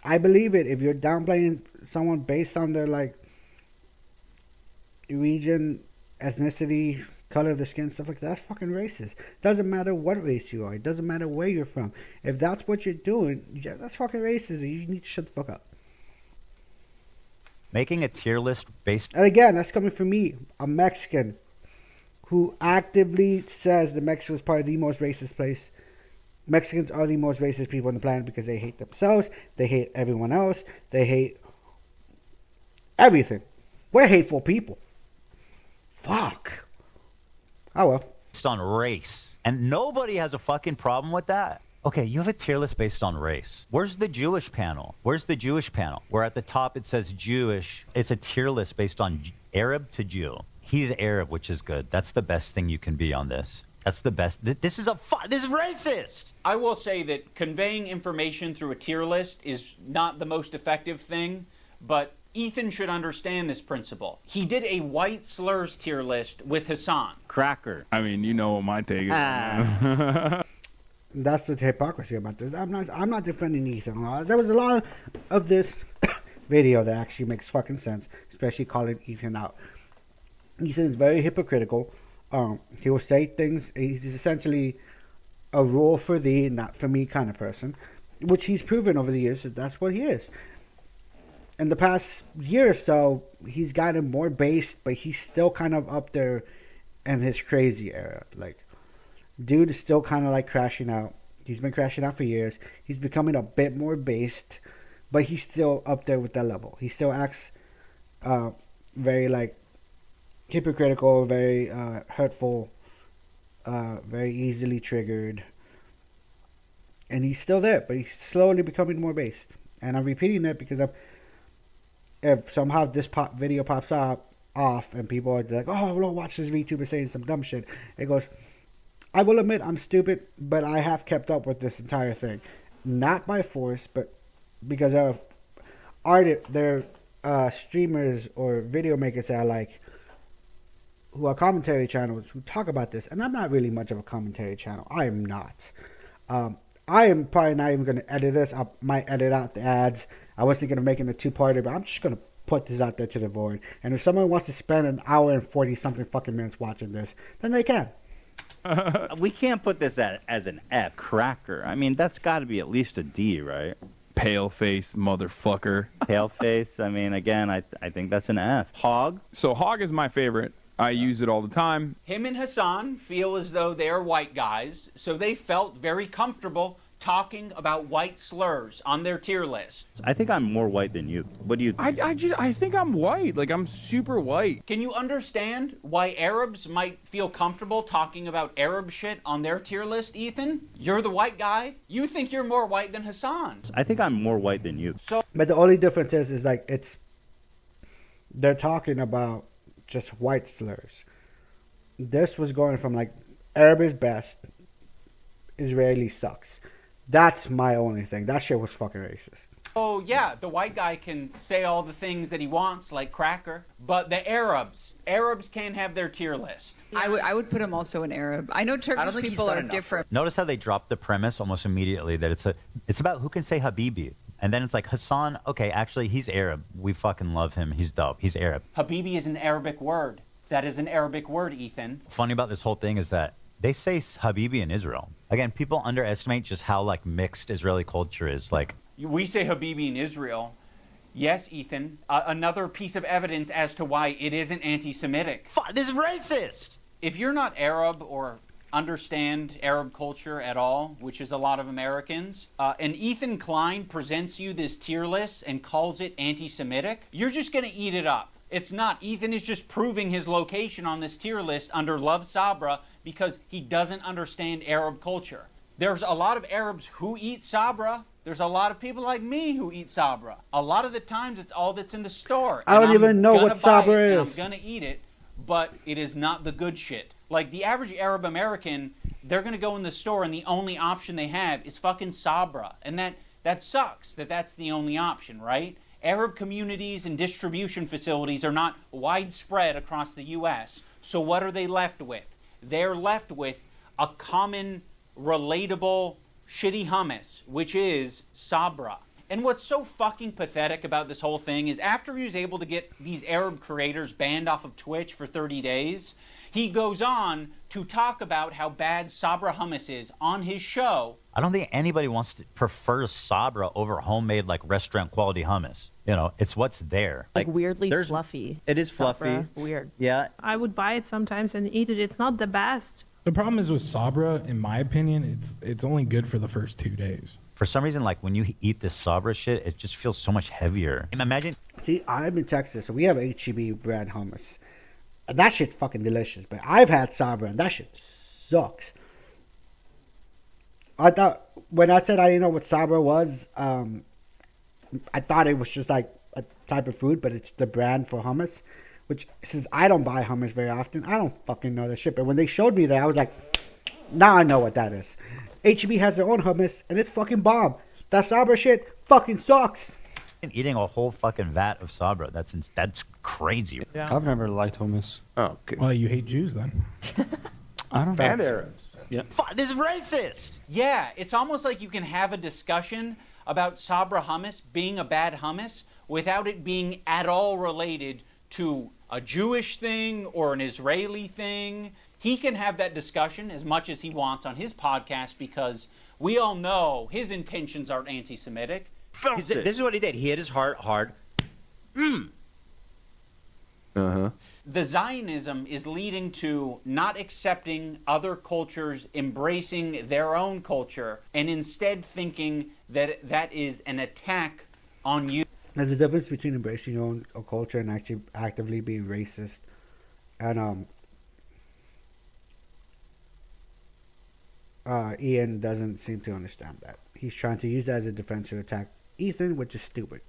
Speaker 2: I believe it. If you're downplaying someone based on their like region, ethnicity, color of the skin, stuff like that, that's fucking racist. Doesn't matter what race you are. It doesn't matter where you're from. If that's what you're doing, yeah, that's fucking racist. You need to shut the fuck up.
Speaker 9: Making a tier list based...
Speaker 2: And again, that's coming from me, a Mexican, who actively says that Mexico is probably the most racist place. Mexicans are the most racist people on the planet because they hate themselves, they hate everyone else, they hate everything. We're hateful people. Fuck. Oh well.
Speaker 9: Based on race. And nobody has a fucking problem with that. Okay, you have a tier list based on race. Where's the Jewish panel? Where's the Jewish panel? Where at the top it says Jewish. It's a tier list based on Arab to Jew. He's Arab, which is good. That's the best thing you can be on this. That's the best. This is racist.
Speaker 1: I will say that conveying information through a tier list is not the most effective thing, but Ethan should understand this principle. He did a white slurs tier list with Hassan.
Speaker 3: Cracker.
Speaker 6: I mean, you know what my take is.
Speaker 2: That's the hypocrisy about this. I'm not defending Ethan. There was a lot of this video that actually makes fucking sense, especially calling Ethan out. Ethan is very hypocritical. He will say things. He's essentially a rule for thee, not for me kind of person, which he's proven over the years that that's what he is. In the past year or so, he's gotten more based, but he's still kind of up there in his crazy era. Like, dude is still kind of like crashing out. He's been crashing out for years. He's becoming a bit more based, but he's still up there with that level. He still acts very like hypocritical, very hurtful, very easily triggered. And he's still there, but he's slowly becoming more based. And I'm repeating that because if somehow this video pops off and people are like, oh, well, watch this VTuber saying some dumb shit. It goes, I will admit I'm stupid, but I have kept up with this entire thing. Not by force, but because of streamers or video makers that I like, who are commentary channels who talk about this. And I'm not really much of a commentary channel. I am not. I am probably not even going to edit this. I might edit out the ads. I was thinking of making a two-parter, but I'm just going to put this out there to the void. And if someone wants to spend an hour and 40-something fucking minutes watching this, then they can.
Speaker 3: We can't put this as an F. Cracker. I mean, that's got to be at least a D, right?
Speaker 6: Pale face motherfucker.
Speaker 3: Pale face. I mean, again, I think that's an F. Hog.
Speaker 6: So Hog is my favorite. I use it all the time.
Speaker 1: Him and Hassan feel as though they are white guys, so they felt very comfortable talking about white slurs on their tier list.
Speaker 3: I think I'm more white than you. What do you think?
Speaker 6: I think I'm white. Like, I'm super white.
Speaker 1: Can you understand why Arabs might feel comfortable talking about Arab shit on their tier list, Ethan? You're the white guy. You think you're more white than Hassan.
Speaker 3: I think I'm more white than you.
Speaker 2: But the only difference is like, they're talking about just white slurs. This was going from like, Arab is best, Israeli sucks. That's my only thing. That shit was fucking racist.
Speaker 1: Oh yeah, the white guy can say all the things that he wants, like cracker, but the Arabs can't have their tier list.
Speaker 19: I would put him also in Arab. I know Turkish people are different.
Speaker 9: Notice how they dropped the premise almost immediately that it's about who can say Habibi. And then it's like, Hassan, okay, actually, he's Arab. We fucking love him. He's dope. He's Arab.
Speaker 1: Habibi is an Arabic word. That is an Arabic word, Ethan.
Speaker 9: Funny about this whole thing is that they say Habibi in Israel. Again, people underestimate just how like mixed Israeli culture is. Like
Speaker 1: We say Habibi in Israel. Yes, Ethan. Another piece of evidence as to why it isn't anti-Semitic.
Speaker 9: This is racist.
Speaker 1: If you're not Arab or understand Arab culture at all, which is a lot of Americans, and Ethan Klein presents you this tier list and calls it anti-Semitic, you're just going to eat it up. It's not. Ethan is just proving his location on this tier list under Love Sabra because he doesn't understand Arab culture. There's a lot of Arabs who eat Sabra. There's a lot of people like me who eat Sabra. A lot of the times it's all that's in the store.
Speaker 2: I don't even know what Sabra is.
Speaker 1: I'm going to eat it, but it is not the good shit. Like the average Arab American, they're going to go in the store and the only option they have is fucking Sabra. And that sucks that that's the only option, right? Arab communities and distribution facilities are not widespread across the U.S. So what are they left with? They're left with a common, relatable, shitty hummus, which is Sabra. And what's so fucking pathetic about this whole thing is after he was able to get these Arab creators banned off of Twitch for 30 days, he goes on to talk about how bad Sabra hummus is on his show.
Speaker 9: I don't think anybody wants to prefer Sabra over homemade like restaurant quality hummus. You know, it's what's there.
Speaker 5: Like weirdly fluffy.
Speaker 9: It is
Speaker 5: Sabra.
Speaker 9: fluffy.
Speaker 5: Weird.
Speaker 9: Yeah.
Speaker 20: I would buy it sometimes and eat it. It's not the best.
Speaker 21: The problem is with Sabra, in my opinion, it's only good for the first 2 days.
Speaker 9: For some reason, like when you eat this Sabra shit, it just feels so much heavier. Imagine.
Speaker 2: See, I'm in Texas, so we have HEB brand hummus. And that shit's fucking delicious. But I've had Sabra, and that shit sucks. I thought, when I said I didn't know what Sabra was, I thought it was just like a type of food, but it's the brand for hummus. Which, since I don't buy hummus very often, I don't fucking know that shit. But when they showed me that, I was like, now I know what that is. HEB has their own hummus, and it's fucking bomb. That Sabra shit fucking sucks.
Speaker 9: Eating a whole fucking vat of Sabra, that's crazy.
Speaker 22: Yeah. I've never liked hummus.
Speaker 7: Oh, okay.
Speaker 21: Well, you hate Jews then.
Speaker 22: I don't
Speaker 7: And
Speaker 22: know.
Speaker 7: Arabs.
Speaker 22: Yeah.
Speaker 1: This is racist. Yeah, it's almost like you can have a discussion about Sabra hummus being a bad hummus without it being at all related to a Jewish thing or an Israeli thing. He can have that discussion as much as he wants on his podcast because we all know his intentions aren't anti-Semitic.
Speaker 3: This is what he did. He hit his heart hard.
Speaker 1: The Zionism is leading to not accepting other cultures, embracing their own culture, and instead thinking that that is an attack on you.
Speaker 2: There's a difference between embracing your own culture and actually actively being racist. And Ian doesn't seem to understand that. He's trying to use that as a defense to attack Ethan, which is stupid.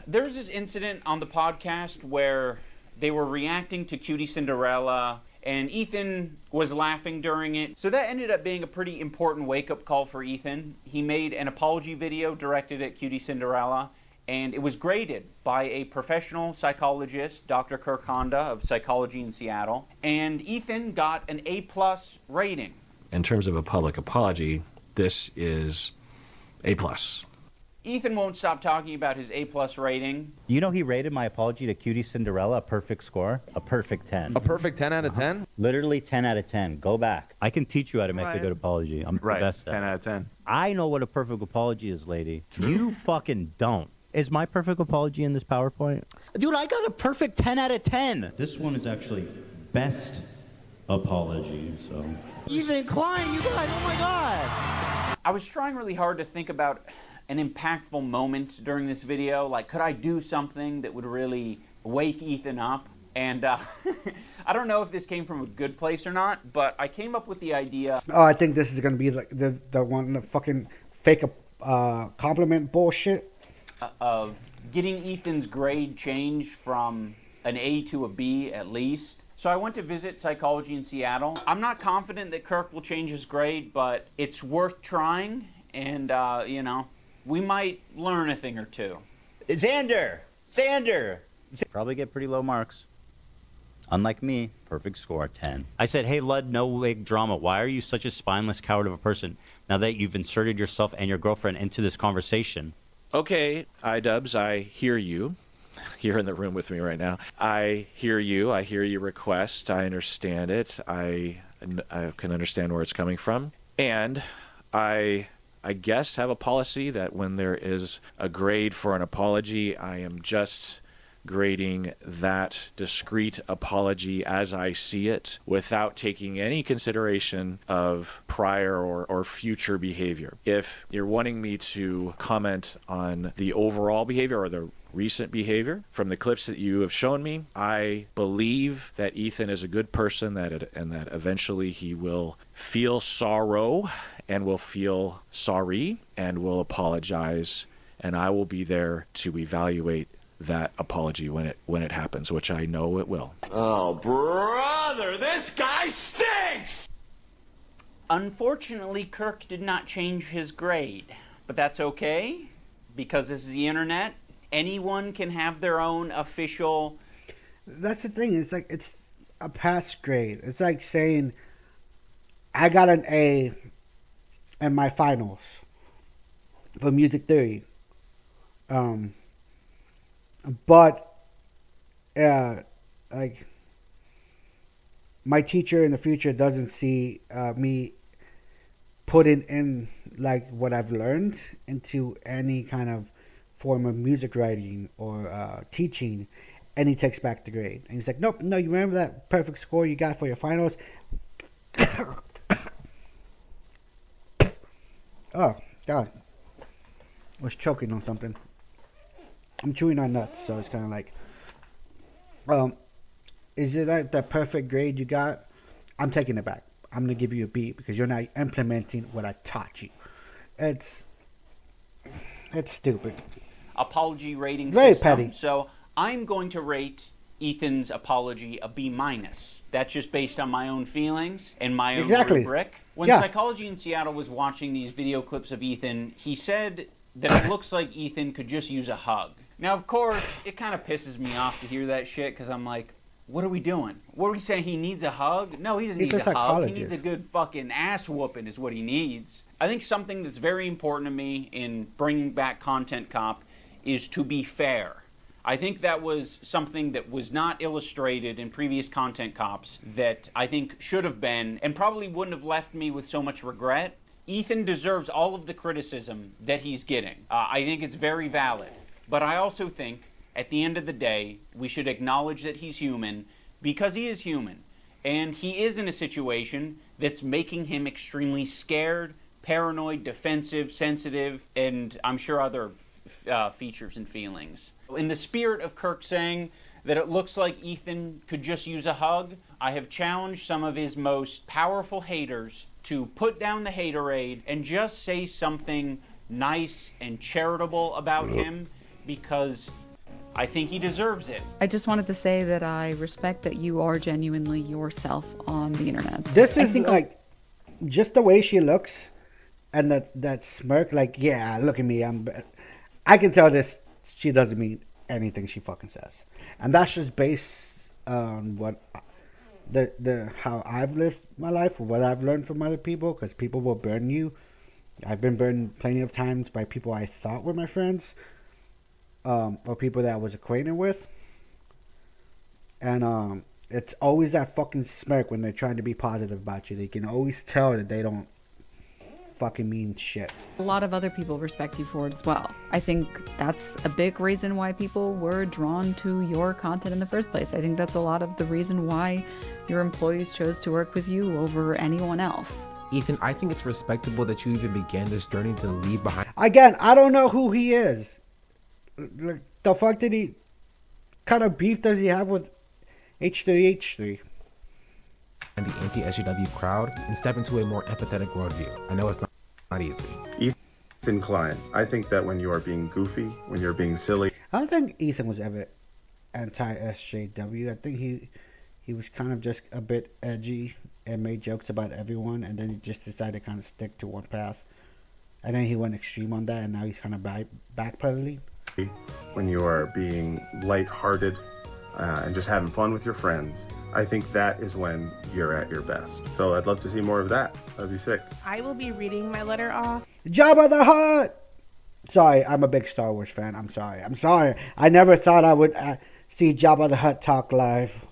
Speaker 1: There's this incident on the podcast where they were reacting to Cutie Cinderella, and Ethan was laughing during it. So that ended up being a pretty important wake-up call for Ethan. He made an apology video directed at Cutie Cinderella, and it was graded by a professional psychologist, Dr. Kirk Honda of Psychology in Seattle, and Ethan got an A+ rating.
Speaker 23: In terms of a public apology, this is A+.
Speaker 1: Ethan won't stop talking about his A+ rating.
Speaker 9: You know he rated my apology to Cutie Cinderella a perfect score? A perfect 10.
Speaker 7: A perfect 10 out of 10?
Speaker 9: Literally 10 out of 10. Go back. I can teach you how to make a
Speaker 7: Right.
Speaker 9: good apology. I'm
Speaker 7: Right,
Speaker 9: the best at
Speaker 7: 10
Speaker 9: it.
Speaker 7: out of 10.
Speaker 9: I know what a perfect apology is, lady. You fucking don't. Is my perfect apology in this PowerPoint?
Speaker 3: Dude, I got a perfect 10 out of 10.
Speaker 9: This one is actually best apology, so...
Speaker 3: Ethan Klein, you guys, oh my God.
Speaker 1: I was trying really hard to think about an impactful moment during this video. Like, could I do something that would really wake Ethan up? And I don't know if this came from a good place or not, but I came up with the idea.
Speaker 2: Oh, I think this is going to be like the one, the fucking fake compliment bullshit.
Speaker 1: Of getting Ethan's grade changed from an A to a B at least. So I went to visit Psychology in Seattle. I'm not confident that Kirk will change his grade, but it's worth trying. And, you know, we might learn a thing or two.
Speaker 9: Xander! Probably get pretty low marks. Unlike me, perfect score, 10. I said, hey, Lud, no wig drama. Why are you such a spineless coward of a person now that you've inserted yourself and your girlfriend into this conversation?
Speaker 23: Okay, iDubbbz, I hear you.
Speaker 4: here in the room with me right now. I hear you. I hear your request. I understand it. I can understand where it's coming from. And I guess have a policy that when there is a grade for an apology, I am just grading that discrete apology as I see it without taking any consideration of prior or future behavior. If you're wanting me to comment on the overall behavior or the recent behavior from the clips that you have shown me, I believe that Ethan is a good person and that eventually he will feel sorrow and will feel sorry and will apologize, and I will be there to evaluate that apology when it happens, which I know it will.
Speaker 8: Oh, brother, this guy stinks!
Speaker 1: Unfortunately, Kirk did not change his grade, but that's okay because this is the internet. Anyone can have their own official.
Speaker 2: That's the thing. It's like it's a pass grade. It's like saying I got an A in my finals for music theory. But like my teacher in the future doesn't see me putting in like what I've learned into any kind of form of music writing or teaching, and he takes back the grade. And he's like, nope, no, you remember that perfect score you got for your finals? Oh, God. I was choking on something. I'm chewing on nuts, so it's kind of like, is it that perfect grade you got? I'm taking it back. I'm going to give you a B because you're not implementing what I taught you. It's stupid.
Speaker 1: Apology rating
Speaker 2: Very
Speaker 1: system.
Speaker 2: petty.
Speaker 1: So I'm going to rate Ethan's apology a B-. That's just based on my own feelings and my own rubric. When Psychology in Seattle was watching these video clips of Ethan, he said that it looks like Ethan could just use a hug. Now, of course, it kind of pisses me off to hear that shit because I'm like, what are we doing? What are we saying? He needs a hug? No, he doesn't need a hug. He needs a good fucking ass whooping is what he needs. I think something that's very important to me in bringing back Content Cop is to be fair. I think that was something that was not illustrated in previous Content Cops that I think should have been and probably wouldn't have left me with so much regret. Ethan deserves all of the criticism that he's getting. I think it's very valid. But I also think, at the end of the day, we should acknowledge that he's human because he is human. And he is in a situation that's making him extremely scared, paranoid, defensive, sensitive, and I'm sure other features and feelings. In the spirit of Kirk saying that it looks like Ethan could just use a hug, I have challenged some of his most powerful haters to put down the haterade and just say something nice and charitable about him because I think he deserves it.
Speaker 19: I just wanted to say that I respect that you are genuinely yourself on the internet.
Speaker 2: This is like just the way she looks and that smirk, like, yeah, look at me. I can tell this, she doesn't mean anything she fucking says. And that's just based on what how I've lived my life, or what I've learned from other people, because people will burn you. I've been burned plenty of times by people I thought were my friends, or people that I was acquainted with. And it's always that fucking smirk when they're trying to be positive about you. They can always tell that they don't fucking mean shit.
Speaker 19: A lot of other people respect you for it as well. I think that's a big reason why people were drawn to your content in the first place. I think that's a lot of the reason why your employees chose to work with you over anyone else.
Speaker 11: Ethan, I think it's respectable that you even began this journey to leave behind.
Speaker 2: Again, I don't know who he is. The fuck did he... kind of beef does he have with H3H3?
Speaker 11: And the anti-SJW crowd and step into a more empathetic worldview. I know it's not easy.
Speaker 24: Ethan Klein, I think that when you are being goofy, when you're being silly...
Speaker 2: I don't think Ethan was ever anti-SJW. I think he was kind of just a bit edgy and made jokes about everyone, and then he just decided to kind of stick to one path. And then he went extreme on that, and now he's kind of backpedaling.
Speaker 24: When you are being lighthearted and just having fun with your friends, I think that is when you're at your best. So I'd love to see more of that. That'd be sick.
Speaker 20: I will be reading my letter off.
Speaker 2: Jabba the Hutt! Sorry, I'm a big Star Wars fan. I'm sorry. I never thought I would see Jabba the Hutt talk live.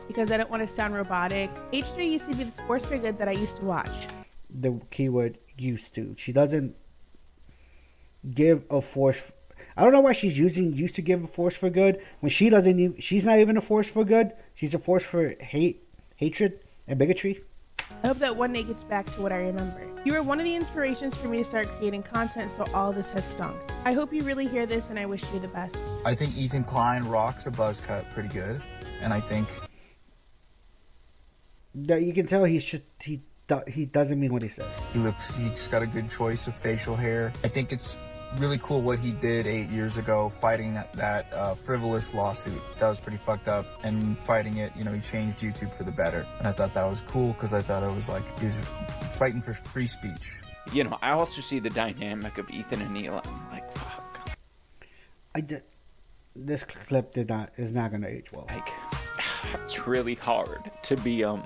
Speaker 12: Because I don't want to sound robotic. H3 used to be the sports for good that I used to watch.
Speaker 2: The keyword used to. She doesn't give a force. I don't know why she's using used to give a force for good when she doesn't. She's not even a force for good. She's a force for hatred, and bigotry.
Speaker 12: I hope that one day gets back to what I remember. You were one of the inspirations for me to start creating content, so all this has stunk. I hope you really hear this, and I wish you the best.
Speaker 13: I think Ethan Klein rocks a buzz cut pretty good, and I think
Speaker 2: that you can tell he doesn't mean what he says.
Speaker 13: He's got a good choice of facial hair. I think it's really cool what he did 8 years ago, fighting that frivolous lawsuit. That was pretty fucked up. And fighting it, he changed YouTube for the better. And I thought that was cool because I thought it was like he was fighting for free speech.
Speaker 1: I also see the dynamic of Ethan and Neil. I'm like, fuck.
Speaker 2: This clip is not gonna age well.
Speaker 1: Like, it's really hard to be a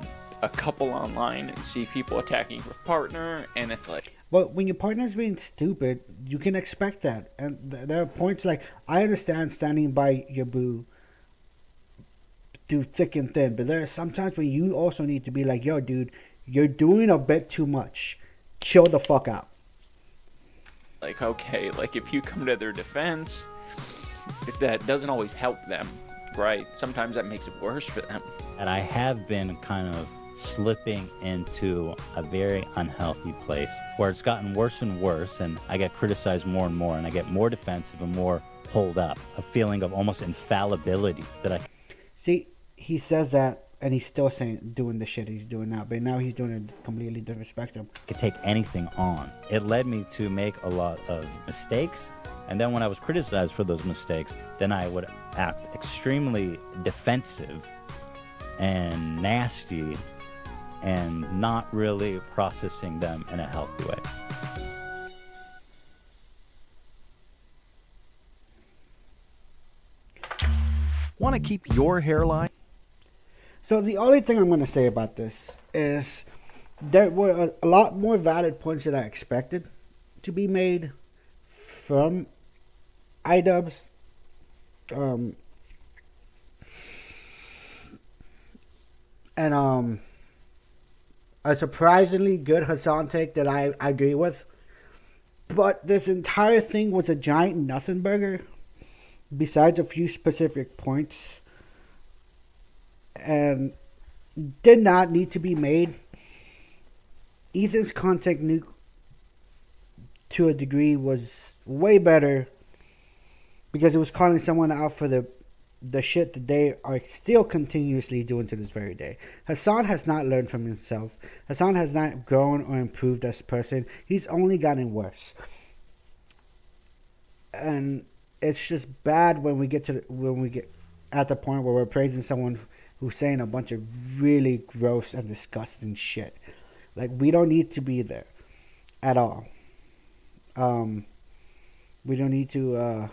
Speaker 1: couple online and see people attacking your partner, and it's like.
Speaker 2: But when your partner's being stupid, you can expect that. And there are points like, I understand standing by your boo through thick and thin, but there are sometimes when you also need to be like, yo, dude, you're doing a bit too much. Chill the fuck out.
Speaker 1: Like, okay, like if you come to their defense, if that doesn't always help them, right? Sometimes that makes it worse for them.
Speaker 9: And I have been kind of slipping into a very unhealthy place where it's gotten worse and worse, and I get criticized more and more, and I get more defensive and more pulled up, a feeling of almost infallibility that I
Speaker 2: see. He says that, and he's still doing the shit he's doing now, but now he's doing a completely different spectrum.
Speaker 9: Could take anything on. It led me to make a lot of mistakes, and then when I was criticized for those mistakes, then I would act extremely defensive and nasty and not really processing them in a healthy way.
Speaker 14: Want to keep your hairline?
Speaker 2: So the only thing I'm going to say about this is there were a lot more valid points that I expected to be made from iDubbbz. A surprisingly good Hassan take that I agree with. But this entire thing was a giant nothing burger, besides a few specific points, and did not need to be made. Ethan's content to a degree was way better because it was calling someone out for the shit that they are still continuously doing to this very day. Hassan has not learned from himself. Hassan has not grown or improved as a person. He's only gotten worse. And it's just bad when we get at the point where we're praising someone who's saying a bunch of really gross and disgusting shit. Like, we don't need to be there at all. We don't need to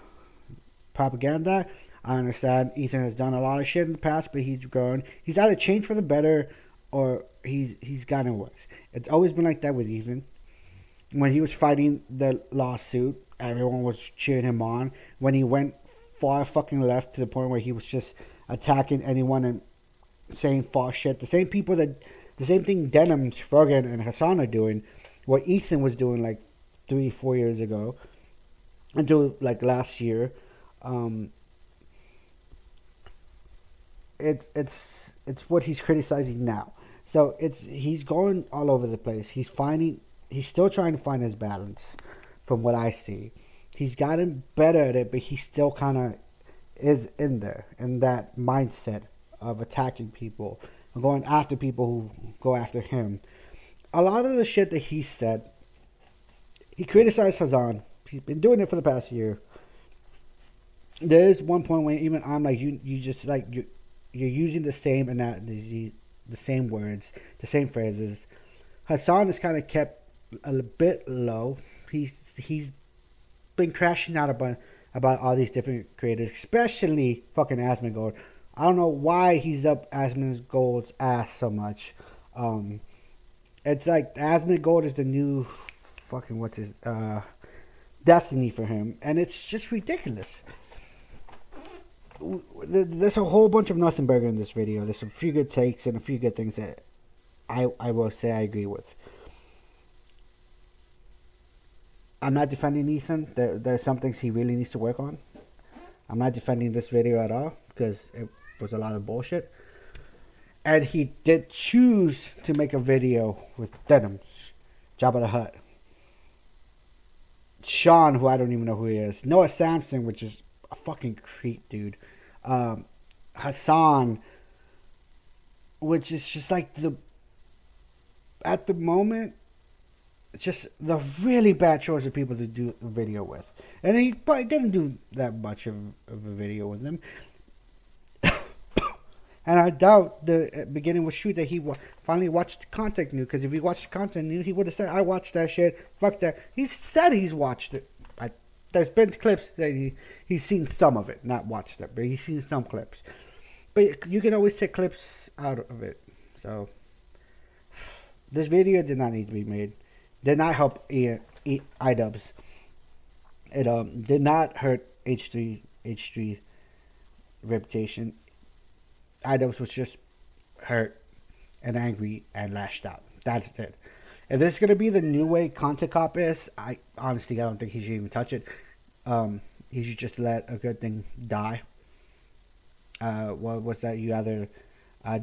Speaker 2: propaganda. I understand Ethan has done a lot of shit in the past, but he's grown. He's either changed for the better or he's gotten worse. It's always been like that with Ethan. When he was fighting the lawsuit, everyone was cheering him on. When he went far fucking left to the point where he was just attacking anyone and saying false shit. The same thing Denim, Fergan, and Hassan are doing, what Ethan was doing like 3-4 years ago, until like last year. It's what he's criticizing now. So he's going all over the place. He's still trying to find his balance, from what I see. He's gotten better at it, but he still kind of is in there, in that mindset of attacking people and going after people who go after him. A lot of the shit that he said, he criticized Hassan. He's been doing it for the past year. There is one point when even I'm like, you just like you're using the same analogy, the same words, the same phrases. Hassan is kind of kept a bit low. He's been crashing out about all these different creators, especially fucking Asmongold. I don't know why he's up Asmongold's ass so much. It's like Asmongold is the new fucking destiny for him, and it's just ridiculous. There's a whole bunch of nothing burger in this video. There's a few good takes and a few good things that I will say I agree with. I'm not defending Ethan. There's some things he really needs to work on. I'm not defending this video at all because it was a lot of bullshit. And he did choose to make a video with Denims, Jabba the Hutt, Sean, who I don't even know who he is, Noah Sampson, which is a fucking creep, dude, Hassan, which is just like at the moment, just the really bad choice of people to do a video with. And he probably didn't do that much of a video with them. And I doubt the beginning was true that he finally watched the content new. Because if he watched the content new, he would have said, I watched that shit. Fuck that. He said he's watched it. There's been clips that he's seen some of it. Not watched it, but he's seen some clips. But you can always take clips out of it. So, this video did not need to be made. Did not help iDubbbz. It did not hurt H3 reputation. iDubbbz was just hurt and angry and lashed out. That's it. If this is going to be the new way Content Cop is, I honestly don't think he should even touch it. He should just let a good thing die. What was that? You either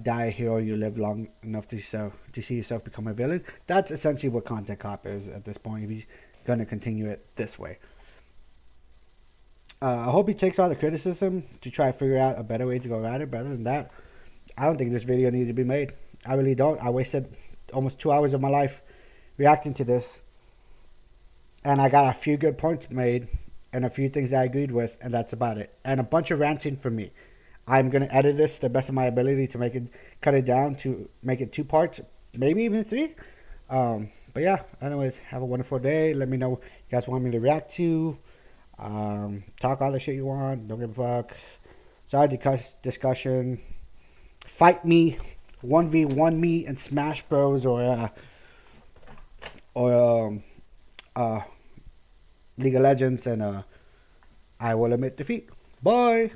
Speaker 2: die a hero or you live long enough to see yourself become a villain. That's essentially what Content Cop is at this point, if he's going to continue it this way. I hope he takes all the criticism to try to figure out a better way to go about it. But other than that, I don't think this video needed to be made. I really don't. I wasted almost 2 hours of my life reacting to this. And I got a few good points made and a few things I agreed with, and that's about it. And a bunch of ranting from me. I'm going to edit this to the best of my ability to cut it down to make it 2 parts, maybe even 3. But yeah, anyways, have a wonderful day. Let me know what you guys want me to react to. Talk all the shit you want. Don't give a fuck. Sorry, discussion. Fight me. 1v1 me in Smash Bros. or League of Legends, and I will admit defeat. Bye.